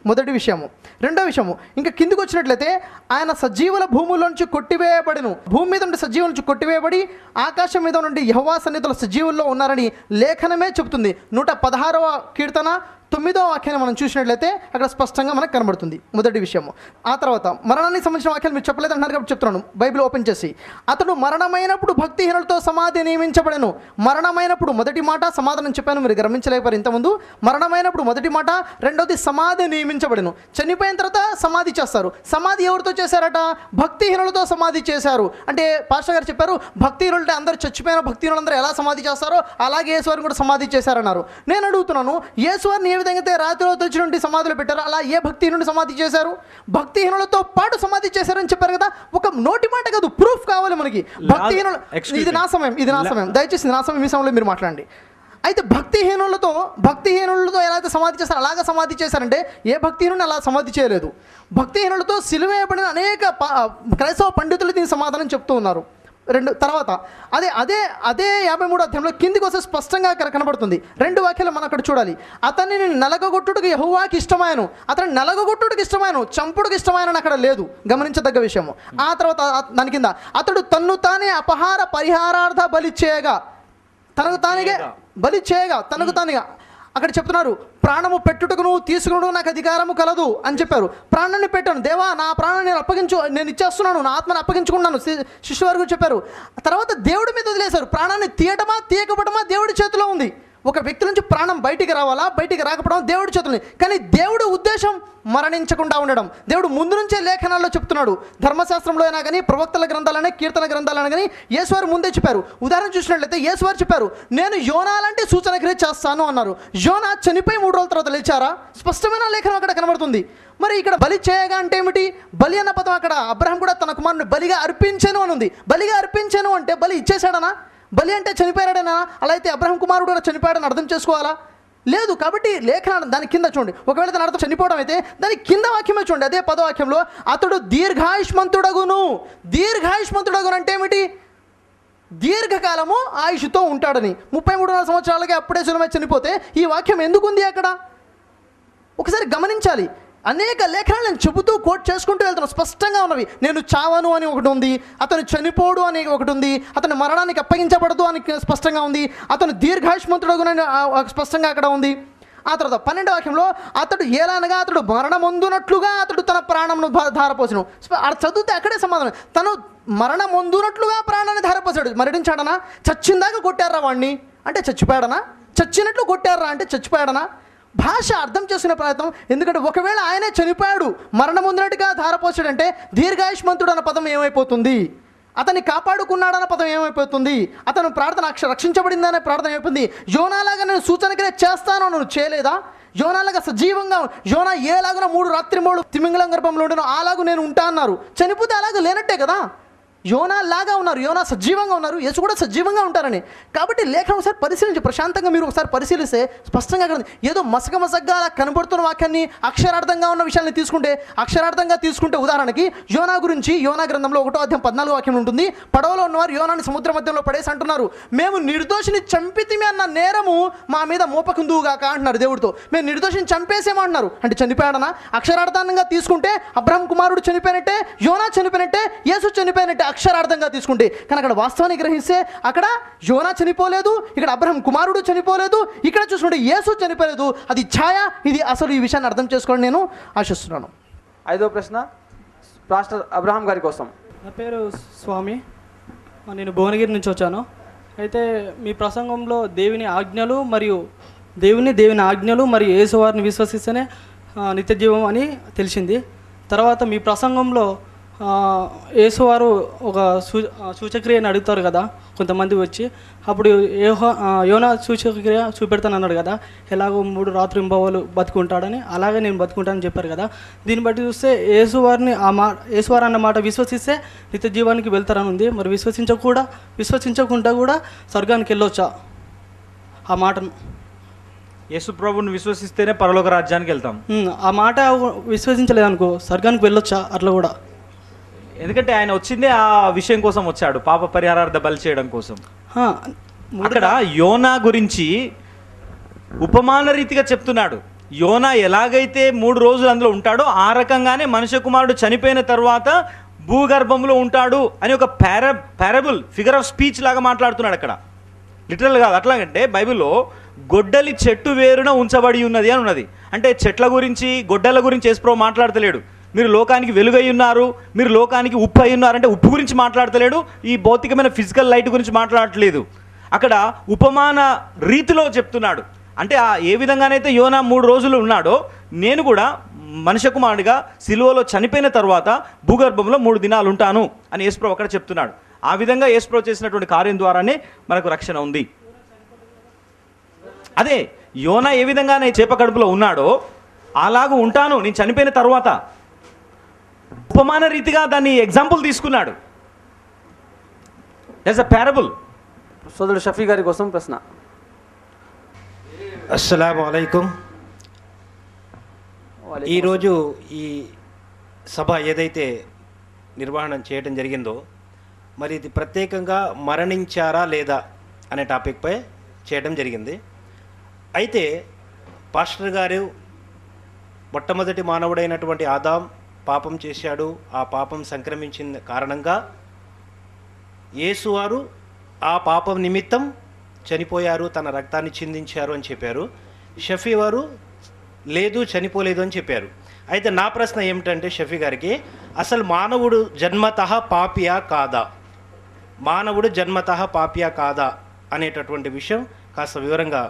మొదటి విషయము. రెండో విషయము, ఇంకా కిందికి వచ్చినట్లయితే ఆయన సజీవుల భూములోంచి కొట్టివేయబడిను, భూమి మీద నుండి సజీవుల నుంచి కొట్టివేయబడి ఆకాశం మీద నుండి యెహోవా సన్నిధిలో సజీవుల్లో ఉన్నారని లేఖనమే చెబుతుంది. 116వ కీర్తన 9వ వాక్యాన్ని మనం చూసినట్లయితే అక్కడ స్పష్టంగా మనకు కనబడుతుంది, మొదటి విషయము. ఆ తర్వాత మరణానికి సంబంధించిన వాక్యాలు మీరు చెప్పలేదు అంటున్నారు కాబట్టి చెప్తున్నాను, బైబిల్ ఓపెన్ చేసి. అతడు మరణమైనప్పుడు భక్తిహీనులతో సమాధి నియమించబడెను. మరణమైనప్పుడు మొదటి మాట సమాధానం చెప్పాను, మీరు గమనించలేకపోయారు ఇంతకుముందు. మరణమైనప్పుడు మొదటి మాట, రెండవది సమాధి నియమించబడెను. చనిపోయిన తర్వాత సమాధి చేస్తారు. సమాధి ఎవరితో చేశారట? భక్తిహీనులతో సమాధి చేశారు. అంటే పాస్టర్ గారు చెప్పారు, భక్తిహీనులంటే అందరూ చచ్చిపోయిన భక్తిహీనులందరూ ఎలా సమాధి చేస్తారో అలాగే యేసువారిని కూడా సమాధి చేశారన్నారు. నేను అడుగుతున్నాను, యేసువారిని ఏ విధంగా అయితే రాత్రిలో తెచ్చినటువంటి సమాధులు పెట్టారు, అలా ఏ భక్తిహీనుడు సమాధి చేశారు? భక్తిహీనులతో పాటు సమాధి చేశారని చెప్పారు కదా. ఒక నోటి మాట కాదు, ప్రూఫ్ కావాలి మనకి. భక్తిహీనులు, ఇది నా సమయం, దయచేసి నా సమయం, ఈ సమయంలో మీరు మాట్లాడండి. అయితే భక్తిహీనులతో ఎలా అయితే సమాధి చేశారు అలాగా సమాధి చేశారంటే ఏ భక్తిహీనుని అలా సమాధి చేయలేదు. భక్తిహీనులతో సిలువ వేయబడిన అనేక క్రైస్తవ పండితులు దీనికి సమాధానం చెప్తూ ఉన్నారు. తర్వాత అదే 53వ అధ్యాయంలో కిందికి వస్తే స్పష్టంగా కనబడుతుంది. 2 వాక్యాలు మనం అక్కడ చూడాలి. అతన్ని నలగగొట్టుటకు యెహోవాకి ఇష్టమాయను, అతన్ని నలగగొట్టుటకు ఇష్టమాయను, చంపుడుకు ఇష్టమాయనని అక్కడ లేదు, గమనించదగ్గ విషయము. ఆ తర్వాత దాని కింద అతడు తన్ను తానే అపహార పరిహారార్థ బలి చేయగా, తనకు తానుగా అక్కడ చెప్తున్నారు, ప్రాణము పెట్టుటకు నువ్వు తీసుకున్నాడు నాకు అధికారము కలదు అని చెప్పారు. ప్రాణాన్ని పెట్టాను, దేవా నా ప్రాణాన్ని నేను ఇచ్చేస్తున్నాను, నా ఆత్మని అప్పగించుకున్నాను శిష్యు వరకు చెప్పారు. తర్వాత దేవుడి మీద వదిలేశారు. ప్రాణాన్ని తీయటమా తీయకపోవటమా దేవుడి చేతిలో ఉంది. ఒక వ్యక్తి నుంచి ప్రాణం బయటికి రావాలా, బయటికి రాకపోవడం దేవుడి చేతులు. కానీ దేవుడి ఉద్దేశం మరణించకుండా ఉండడం. దేవుడు ముందు నుంచే లేఖనాల్లో చెప్తున్నాడు. ధర్మశాస్త్రంలో అయినా కానీ, ప్రవక్తల గ్రంథాలనే, కీర్తన గ్రంథాలైనా కానీ యేసువారు ముందే చెప్పారు. ఉదాహరణ చూసినట్లయితే యేసువారు చెప్పారు, నేను యోనా లాంటి సూచన క్రియ చేస్తాను అన్నారు. యోనా చనిపోయి 3 రోజుల తర్వాత లేచారా? స్పష్టమైన లేఖనం అక్కడ కనబడుతుంది. మరి ఇక్కడ బలి చేయగా అంటే ఏమిటి? బలి అన్న పదం అక్కడ అబ్రహాం కూడా తన కుమారుని బలిగా అర్పించాను అని ఉంది. బలిగా అర్పించాను అంటే బలి ఇచ్చేశాడనా? బలి అంటే చనిపోయాడనా? అలా అయితే అబ్రహాం కుమారుడు కూడా చనిపోయాడని అర్థం చేసుకోవాలా? లేదు. కాబట్టి లేఖనం దాని కింద చూడండి. ఒకవేళ దాని అర్థం చనిపోవడం అయితే దాని కింద వాక్యమే చూడండి. అదే 10వ వాక్యంలో అతడు దీర్ఘాయుష్మంతుడగును అంటే ఏమిటి? దీర్ఘకాలము ఆయుష్తో ఉంటాడని. 33 సంవత్సరాలకి అప్పుడే సులభ చనిపోతే ఈ వాక్యం ఎందుకు ఉంది అక్కడ? ఒకసారి గమనించాలి. అనేక లేఖనాలు నేను చెబుతూ కోట్ చేసుకుంటూ వెళ్తున్నాను, స్పష్టంగా ఉన్నవి. నేను చావను అని ఒకటి ఉంది, అతను చనిపోడు అని ఒకటి ఉంది, అతను మరణానికి అప్పగించబడదు అని స్పష్టంగా ఉంది, అతను దీర్ఘాయుష్మంతుడగునని స్పష్టంగా అక్కడ ఉంది. ఆ తర్వాత 12వ వాక్యంలో అతడు ఏలనగా అతడు మరణమొందునట్లుగా అతడు తన ప్రాణమును ధారపోసను. చదివితే అక్కడే సమాధానం. తను మరణమొందునట్లుగా ప్రాణాన్ని ధారపోసాడు. మరణించాడనా? చచ్చిందాకా కొట్టారా వాడిని అంటే చచ్చిపోయాడనా? చచ్చినట్లు కొట్టారా అంటే చచ్చిపోయాడనా? భాష అర్థం చేసుకునే ప్రయత్నం. ఎందుకంటే ఒకవేళ ఆయనే చనిపోయాడు, మరణం ఉందినట్టుగా ధారపోసాడంటే దీర్ఘాయుష్మంతుడు అన్న పదం ఏమైపోతుంది? అతన్ని కాపాడుకున్నాడన్న పదం ఏమైపోతుంది? అతను ప్రార్థన రక్షించబడిందనే ప్రార్థన ఏమైపోతుంది? యోనాలాగా నేను సూచనగా చేస్తాను, నువ్వు చేయలేదా? యోనాలాగా సజీవంగా, యోనా ఏలాగా 3 రాత్రింబోళ్ళు తిమింగలం గర్భంలో ఉండను అలాగూ నేను ఉంటా అన్నారు. చనిపోతే అలాగ లేనట్టే కదా. యోనా లాగా ఉన్నారు, యోనా సజీవంగా ఉన్నారు, యేసు కూడా సజీవంగా ఉంటారని. కాబట్టి లేఖనం ఒకసారి పరిశీలించి ప్రశాంతంగా మీరు ఒకసారి పరిశీలిస్తే స్పష్టంగా అక్కడ ఏదో మసగగా అలా కనబడుతున్న వాక్యాన్ని అక్షరార్థంగా ఉన్న విషయాన్ని తీసుకుంటే ఉదాహరణకి యోనా గురించి యోనా గ్రంథంలో 1వ అధ్యాయం 14వ వాక్యం ఉంటుంది. పడవలో ఉన్నవారు యోనాని సముద్ర మధ్యంలో పడేసి అంటున్నారు, మేము నిర్దోషిని చంపితిమి అన్న నేరము మా మీద మోపకుందుగాక అంటున్నారు దేవుడితో. మేము నిర్దోషిని చంపేసేమంటున్నారు. అంటే చనిపోయాడనా? అక్షరార్థంగా తీసుకుంటే అబ్రహాం కుమారుడు చనిపోయినట్టే, యోనా చనిపోయినట్టే, యేసు చనిపోయినట్టే అక్షరార్థంగా తీసుకుంటే. కానీ అక్కడ వాస్తవాన్ని గ్రహిస్తే అక్కడ యోనా చనిపోలేదు, ఇక్కడ అబ్రహాం కుమారుడు చనిపోలేదు, ఇక్కడ చూసుకుంటే యేసు చనిపోలేదు. అది ఛాయ, ఇది అసలు. ఈ విషయాన్ని అర్థం చేసుకోండి నేను ఆశిస్తున్నాను. 5వ ప్రశ్న పాస్టర్ అబ్రహాం గారి కోసం. నా పేరు స్వామి, నేను భువనగిరి నుంచి వచ్చాను. అయితే మీ ప్రసంగంలో దేవుని ఆజ్ఞలు మరియు యేసువారిని విశ్వసిస్తేనే నిత్య జీవం అని తెలిసింది. తర్వాత మీ ప్రసంగంలో యేసువారు ఒక సూచక్రియని అడుగుతారు కదా కొంతమంది వచ్చి, అప్పుడు యోనా సూచక్రియ చూపెడతానన్నాడు కదా, ఎలాగో 3 రాత్రింబవలు బతుకుంటాడని, అలాగే నేను బతుకుంటానని చెప్పారు కదా. దీన్ని బట్టి చూస్తే యేసువారు అన్న మాట విశ్వసిస్తే నిత్య జీవానికి వెళ్తారని ఉంది. మరి విశ్వసించకుండా కూడా స్వర్గానికి వెళ్ళొచ్చా? ఆ మాటను యేసు ప్రభువుని విశ్వసిస్తేనే పరలోక రాజ్యానికి వెళ్తాం. ఆ మాట విశ్వసించలేదనుకో స్వర్గానికి వెళ్ళొచ్చా? అట్లా కూడా. ఎందుకంటే ఆయన వచ్చిందే ఆ విషయం కోసం వచ్చాడు, పాప పరిహారార్థ బలి చేయడం కోసం. అక్కడ యోనా గురించి ఉపమాన రీతిగా చెప్తున్నాడు. యోనా ఎలాగైతే 3 రోజులు అందులో ఉంటాడో ఆ రకంగానే మనుష్య కుమారుడు చనిపోయిన తర్వాత భూగర్భంలో ఉంటాడు అని ఒక పారబుల్ ఫిగర్ ఆఫ్ స్పీచ్ లాగా మాట్లాడుతున్నాడు అక్కడ. లిటరల్ కాదు. అట్లాగంటే బైబిల్లో గొడ్డలి చెట్టు వేరున ఉంచబడి ఉన్నది అని ఉన్నది. అంటే చెట్ల గురించి గొడ్డల గురించి యేసుప్రభువు మాట్లాడతలేడు. మీరు లోకానికి వెలుగై ఉన్నారు, మీరు లోకానికి ఉప్పు అయి ఉన్నారు అంటే ఉప్పు గురించి మాట్లాడతలేడు. ఈ భౌతికమైన ఫిజికల్ లైట్ గురించి మాట్లాడట్లేదు. అక్కడ ఉపమాన రీతిలో చెప్తున్నాడు. అంటే ఏ విధంగానైతే యోనా 3 రోజులు ఉన్నాడో నేను కూడా మనుష్య కుమారుడిగా సిలువలో చనిపోయిన తర్వాత భూగర్భంలో 3 దినాలు ఉంటాను అని యేసుప్రభువు అక్కడ చెప్తున్నాడు. ఆ విధంగా యేసుప్రభువు చేసినటువంటి కార్యం ద్వారానే మనకు రక్షణ ఉంది. అదే యోనా ఏ విధంగానే చేప కడుపులో ఉన్నాడో అలాగూ ఉంటాను నేను చనిపోయిన తర్వాత. ఉపమాన రీతిగా దాన్ని ఎగ్జాంపుల్ తీసుకున్నాడు. That's a parable. సోదరుడు షఫీ గారి కోసం ప్రశ్న. అస్సలాము అలైకుం. ఈరోజు ఈ సభ ఏదైతే నిర్వహణ చేయడం జరిగిందో మరి ఇది ప్రత్యేకంగా మరణించారా లేదా అనే టాపిక్పై చేయడం జరిగింది. అయితే పాస్టర్ గారు మొట్టమొదటి మానవుడైనటువంటి ఆదాం పాపం చేశాడు, ఆ పాపం సంక్రమించిన కారణంగా యేసువారు ఆ పాపం నిమిత్తం చనిపోయారు, తన రక్తాన్ని చిందించారు అని చెప్పారు. షఫీ వారు లేదు చనిపోలేదు అని చెప్పారు. అయితే నా ప్రశ్న ఏమిటంటే షఫీ గారికి, అసలు మానవుడు జన్మతః పాపియా కాదా, మానవుడు జన్మతః పాపియా కాదా అనేటటువంటి విషయం కాస్త వివరంగా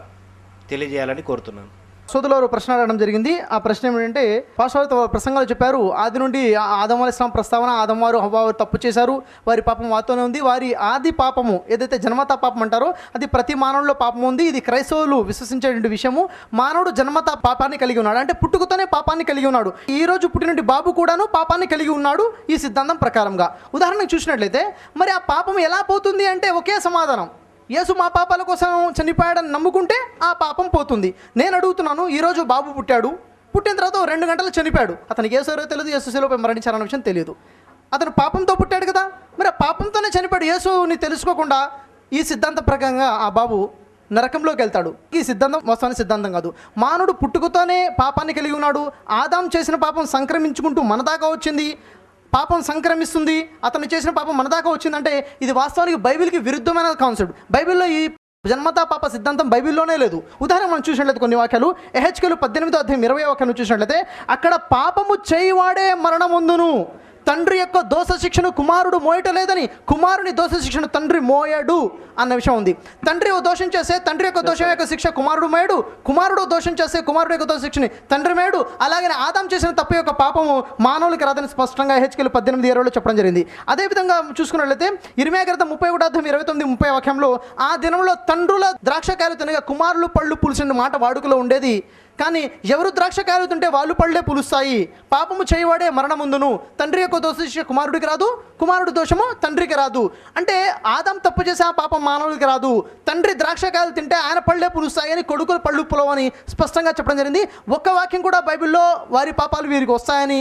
తెలియజేయాలని కోరుతున్నాను. సోదరులు ప్రశ్న అడగడం జరిగింది. ఆ ప్రశ్న ఏమిటంటే పాస్టర్ ప్రసంగాలు చెప్పారు. ఆది నుండి ఆదం అలైహిస్సలాం ప్రస్తావన, ఆదం వారు హవ్వ వారు తప్పు చేశారు, వారి పాపం వారితోనే ఉంది. వారి ఆది పాపము ఏదైతే జన్మతా పాపం అంటారో అది ప్రతి మానవుల్లో పాపం ఉంది. ఇది క్రైస్తవులు విశ్వసించేటువంటి విషయము. మానవుడు జన్మతా పాపాన్ని కలిగి ఉన్నాడు, అంటే పుట్టుకతోనే పాపాన్ని కలిగి ఉన్నాడు. ఈ రోజు పుట్టినటువంటి బాబు కూడాను పాపాన్ని కలిగి ఉన్నాడు ఈ సిద్ధాంతం ప్రకారంగా. ఉదాహరణకు చూసినట్లయితే మరి ఆ పాపం ఎలా పోతుంది అంటే ఒకే సమాధానం, యేసు మా పాపాల కోసం చనిపోయాడని నమ్ముకుంటే ఆ పాపం పోతుంది. నేను అడుగుతున్నాను, ఈరోజు బాబు పుట్టాడు, పుట్టిన తర్వాత 2 గంటలు చనిపోయాడు. అతనికి యేసు ఎవరో తెలియదు, యేసు శిలువపై మరణించారన్న విషయం తెలియదు. అతను పాపంతో పుట్టాడు కదా, మరి ఆ పాపంతోనే చనిపోయాడు. యేసుని తెలుసుకోకుండా ఈ సిద్ధాంత ప్రకారంగా ఆ బాబు నరకంలోకి వెళ్తాడు. ఈ సిద్ధాంతం వాస్తవానికి సిద్ధాంతం కాదు. మానవుడు పుట్టుకతోనే పాపాన్ని కలిగి ఉన్నాడు. ఆదాం చేసిన పాపం సంక్రమించుకుంటూ మన దాకా వచ్చింది, పాపం సంక్రమిస్తుంది, అతను చేసిన పాపం మన దాకా వచ్చిందంటే ఇది వాస్తవానికి బైబిల్కి విరుద్ధమైన కాన్సెప్ట్. బైబిల్లో ఈ జన్మతా పాప సిద్ధాంతం బైబిల్లోనే లేదు. ఉదాహరణ మనం చూసినట్లయితే కొన్ని వాక్యాలు ఎహెచ్కేలు 18:20 చూసినట్లయితే అక్కడ పాపము చేయువాడే మరణముందును, తండ్రి యొక్క దోష శిక్షను కుమారుడు మోయటలేదని కుమారుని దోష శిక్షను తండ్రి మోయడు అన్న విషయం ఉంది. తండ్రి దోషం చేస్తే తండ్రి యొక్క దోషం యొక్క శిక్ష కుమారుడు మోయడు, కుమారుడు దోషం చేస్తే కుమారుడు యొక్క దోష శిక్షని తండ్రి మోయడు. అలాగే ఆదాం చేసిన తప్పు యొక్క పాపము మానవులకి రాదని స్పష్టంగా హెచ్కేలు 18:20 చెప్పడం జరిగింది. అదేవిధంగా చూసుకున్నట్లయితే ఇర్మియా గ్రంథం 31:29-30 వాక్యంలో ఆ దినంలో తండ్రుల ద్రాక్షకాయలు తినగా కుమారులు పళ్ళు పులిసిన మాట వాడుకలో ఉండేది. కానీ ఎవరు ద్రాక్షకాయలు తింటే వాళ్ళు పళ్ళే పులుస్తాయి. పాపము చేయవాడే మరణముందును, తండ్రి యొక్క దోష శిక్ష కుమారుడికి రాదు, కుమారుడి దోషము తండ్రికి రాదు. అంటే ఆదాం తప్పు చేసే ఆ పాపం మానవుడికి రాదు. తండ్రి ద్రాక్షకాయలు తింటే ఆయన పళ్ళే పులుస్తాయి అని కొడుకులు పళ్ళు పులవని స్పష్టంగా చెప్పడం జరిగింది. ఒక్క వాక్యం కూడా బైబిల్లో వారి పాపాలు వీరికి వస్తాయని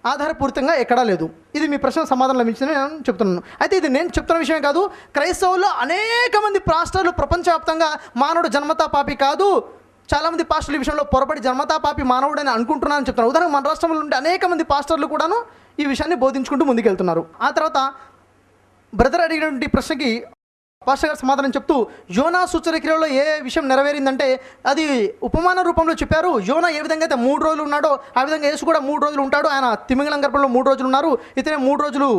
ఆధారపూరితంగా ఎక్కడా లేదు. ఇది మీ ప్రశ్న సమాధానం లభించిందని నేను చెప్తున్నాను. అయితే ఇది నేను చెప్తున్న విషయం కాదు, క్రైస్తవుల్లో అనేక మంది పాస్టర్లు ప్రపంచవ్యాప్తంగా మానవుడు జన్మతా పాపి కాదు, చాలామంది పాస్టర్లు ఈ విషయంలో పొరపడి జన్మతా పాపి మానవుడని అనుకుంటున్నారని చెప్తున్నారు. ఉదాహరణకు మన రాష్ట్రంలో ఉండే అనేక మంది పాస్టర్లు కూడాను ఈ విషయాన్ని బోధించుకుంటూ ముందుకెళ్తున్నారు. ఆ తర్వాత బ్రదర్ అడిగినటువంటి ప్రశ్నకి పాస్టర్ గారు సమాధానం చెప్తూ యోనా సూచనక్రియలో ఏ విషయం నెరవేరిందంటే అది ఉపమాన రూపంలో చెప్పారు. యోనా ఏ విధంగా అయితే 3 రోజులు ఉన్నాడో ఆ విధంగా యేసు కూడా 3 రోజులు ఉంటాడు. ఆయన తిమింగలం గర్భంలో 3 రోజులు ఉన్నారు, ఇతనే 3 రోజులు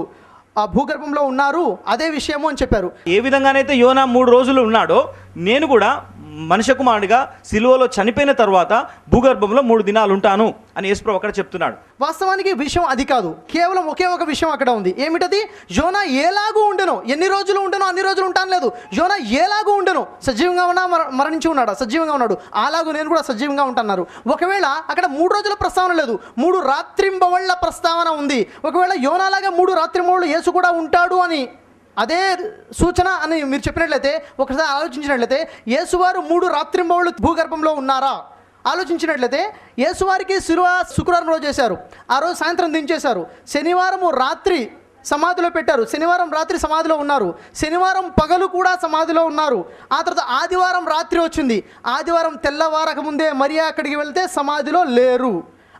ఆ భూగర్భంలో ఉన్నారు, అదే విషయము అని చెప్పారు. ఏ విధంగానైతే యోనా 3 రోజులు ఉన్నాడో నేను కూడా మనుష్య కుమారుడిగా సిలువలో చనిపోయిన తర్వాత భూగర్భంలో 3 దినాలు ఉంటాను అని యేసుప్రభువు అక్కడ చెప్తున్నాడు. వాస్తవానికి విషయం అది కాదు, కేవలం ఒకే ఒక విషయం అక్కడ ఉంది. ఏమిటది? యోనా ఏలాగూ ఉండను, ఎన్ని రోజులు ఉండను అన్ని రోజులు ఉంటాను లేదు. యోనా ఏలాగూ ఉండను, సజీవంగా ఉన్నా మరణించి ఉన్నాడా, సజీవంగా ఉన్నాడు, అలాగూ నేను కూడా సజీవంగా ఉంటున్నారు. ఒకవేళ అక్కడ 3 రోజుల ప్రస్తావన లేదు, 3 రాత్రింబవళ్ల ప్రస్తావన ఉంది. ఒకవేళ యోనాలాగా 3 రాత్రింబవళ్ళు యేసు కూడా ఉంటాడు అని అదే సూచన అని మీరు చెప్పినట్లయితే, ఒకసారి ఆలోచించినట్లయితే యేసువారు 3 రాత్రింబవళ్ళు భూగర్భంలో ఉన్నారా ఆలోచించినట్లయితే యేసువారికి శిలువ శుక్రవారం రోజు చేశారు, ఆ రోజు సాయంత్రం దించేశారు, శనివారం రాత్రి సమాధిలో పెట్టారు. శనివారం రాత్రి సమాధిలో ఉన్నారు. శనివారం పగలు కూడా సమాధిలో ఉన్నారు. ఆ తర్వాత ఆదివారం రాత్రి వచ్చింది. ఆదివారం తెల్లవారక ముందే మరియా అక్కడికి వెళ్తే సమాధిలో లేరు.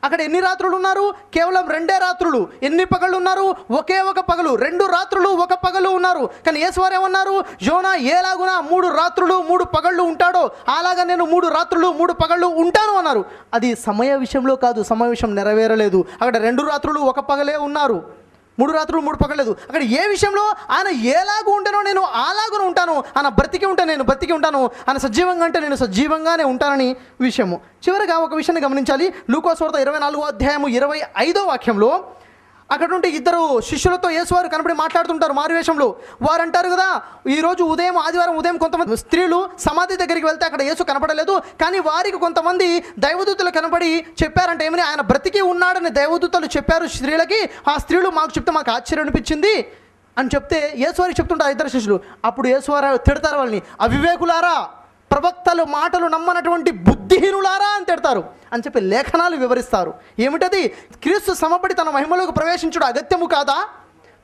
అక్కడ ఎన్ని రాత్రులు ఉన్నారు? కేవలం 2 రాత్రులు. ఎన్ని పగళ్ళు ఉన్నారు? ఒకే ఒక పగలు. 2 రాత్రులు 1 పగలు ఉన్నారు. కానీ యేసువారు ఏమన్నారు? యోనా ఏలాగునా 3 రాత్రులు 3 పగళ్ళు ఉంటాడో అలాగా నేను 3 రాత్రులు 3 పగళ్ళు ఉంటాను అన్నారు. అది సమయ విషయంలో కాదు, సమయ విషయం నెరవేరలేదు. అక్కడ 2 రాత్రులు 1 పగలే ఉన్నారు. 3 రాత్రులు 3 పగలేదు. అక్కడ ఏ విషయంలో ఆయన ఏలాగూ ఉంటానో నేను అలాగూ ఉంటాను. ఆయన బ్రతికి ఉంటే నేను బ్రతికి ఉంటాను. ఆయన సజీవంగా అంటే నేను సజీవంగానే ఉంటానని విషయము. చివరిగా ఒక విషయాన్ని గమనించాలి. లూకా సువార్త 24వ అధ్యాయము 25వ వాక్యంలో అక్కడ ఉంటే 2 శిష్యులతో యేసువారు కనబడి మాట్లాడుతుంటారు మారువేషంలో. వారు అంటారు కదా, ఈరోజు ఆదివారం ఉదయం కొంతమంది స్త్రీలు సమాధి దగ్గరికి వెళ్తే అక్కడ యేసు కనబడలేదు, కానీ వారికి కొంతమంది దైవదూతలు కనబడి చెప్పారంటే ఏమని, ఆయన బ్రతికి ఉన్నాడని దైవదూతలు చెప్పారు స్త్రీలకి. ఆ స్త్రీలు మాకు చెప్తే మాకు ఆశ్చర్యం అనిపించింది అని చెప్తే యేసువారికి చెప్తుంటారు 2 శిష్యులు. అప్పుడు యేసువారు తిడతారు వాళ్ళని, అవివేకులారా, ప్రవక్తలు మాటలు నమ్మనటువంటి బుద్ధిహీనులారా అని తిడతారు అని చెప్పి లేఖనాలు వివరిస్తారు. ఏమిటది? క్రీస్తు సమపడి తన మహిమలోకి ప్రవేశించడం అగత్యము కాదా?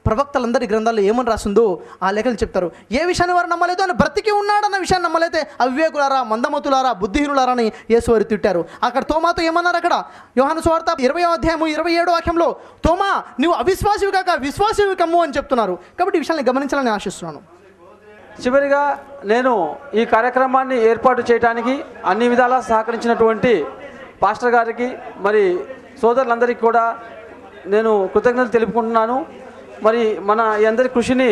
ప్రవక్తలందరి గ్రంథాల్లో ఏమని రాసిందో ఆ లేఖలు చెప్తారు. ఏ విషయాన్ని వారు నమ్మలేదు, అని బ్రతికి ఉన్నాడన్న విషయాన్ని నమ్మలేతే అవివేకులారా, మందమతులారా, బుద్ధిహీనులారా అని యేసువారు తిట్టారు. అక్కడ తోమాతో ఏమన్నారు? అక్కడ యోహాను సువార్త 20వ అధ్యాయము 27వ వాక్యంలో, తోమా నువ్వు అవిశ్వాసివి కాక విశ్వాసివి కమ్ము అని చెప్తున్నారు. కాబట్టి ఈ విషయాన్ని గమనించాలని ఆశిస్తున్నాను. చివరిగా నేను ఈ కార్యక్రమాన్ని ఏర్పాటు చేయడానికి అన్ని విధాలా సహకరించినటువంటి పాస్టర్ గారికి మరి సోదరులందరికీ కూడా నేను కృతజ్ఞతలు తెలుపుకుంటున్నాను. మరి మన ఈ అందరి కృషిని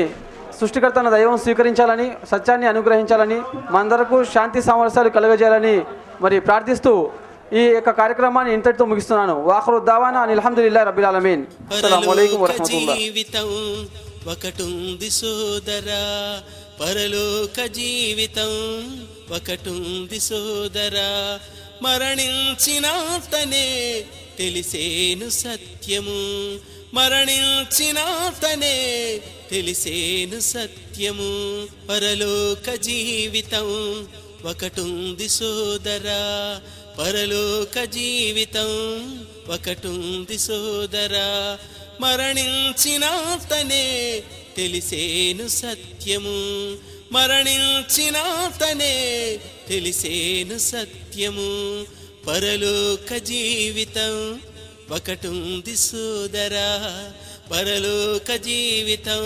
సృష్టికర్త అన్న దైవం స్వీకరించాలని, సత్యాన్ని అనుగ్రహించాలని, మనందరకు శాంతి సామరస్యాలు కలుగజేయాలని మరి ప్రార్థిస్తూ ఈ యొక్క కార్యక్రమాన్ని ఇంతటితో ముగిస్తున్నాను. వాఖరు దావానా అల్హమ్దులిల్లాహి రబ్బిల్ ఆలమీన్. అస్సలాము అలైకుం వరహ్మతుల్లాహ్. ఒకటుంది సోదరా, పరలోక జీవితం ఒకటుంది సోదరా, మరణించినాతనే తెలిసేను సత్యము, మరణించినాతనే తెలిసేను సత్యము, పరలోక జీవితం ఒకటుంది సోదరా, పరలోక జీవితం ఒకటుంది సోదరా, మరణించినాతనే తెలిసేను సత్యము, మరణించినాతనే తెలిసేను సత్యము, పరలోక జీవితం ఒకటుంది సోదరా, పరలోక జీవితం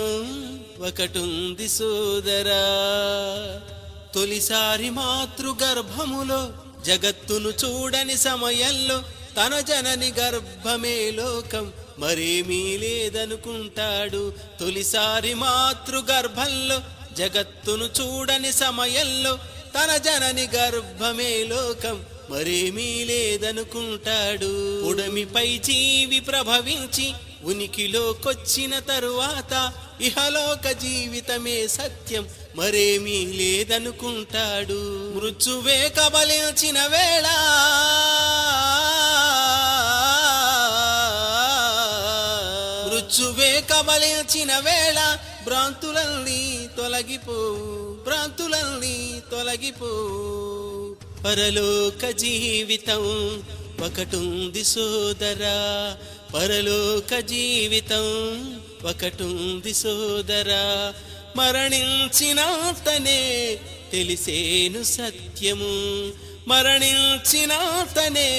ఒకటుంది సోదరా. తొలిసారి మాతృగర్భములో జగత్తును చూడని సమయంలో తన జనని గర్భమే లోకం మరేమీ లేదనుకుంటాడు. తొలిసారి మాతృగర్భంలో జగత్తును చూడని సమయంలో తన జనని గర్భమే లోకం మరేమీ లేదనుకుంటాడు. ఉడమిపై జీవి ప్రభవించి ఉనికిలోకొచ్చిన తరువాత ఇహలోక జీవితమే సత్యం మరేమీ లేదనుకుంటాడు. మృత్యువే కబలించిన వేళ మృత్యువే కబలించిన వేళ భ్రాంతులన్నీ తొలగిపోవు, భ్రాంతులన్నీ తొలగిపోవు. పరలోక జీవితం ఒకటుంది సోదరా, పరలోక జీవితం ఒకటుంది సోదరా, మరణించినాతనే తెలిసేను సత్యము, మరణించినాతనే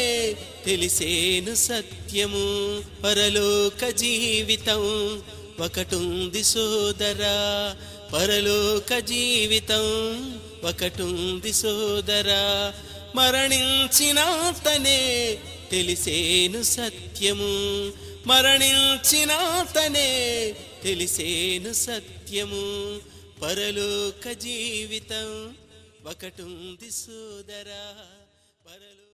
తెలిసేను సత్యము, పరలోక జీవితం ఒకటుంది సోదరా, పరలోక జీవితం ఒకటుంది సోదరా, మరణించినాతనే తెలిసేను సత్యము, మరణించినాతనే తెలిసేను సత్యము, పరలోక జీవితం ఒకటుంది సోదరా.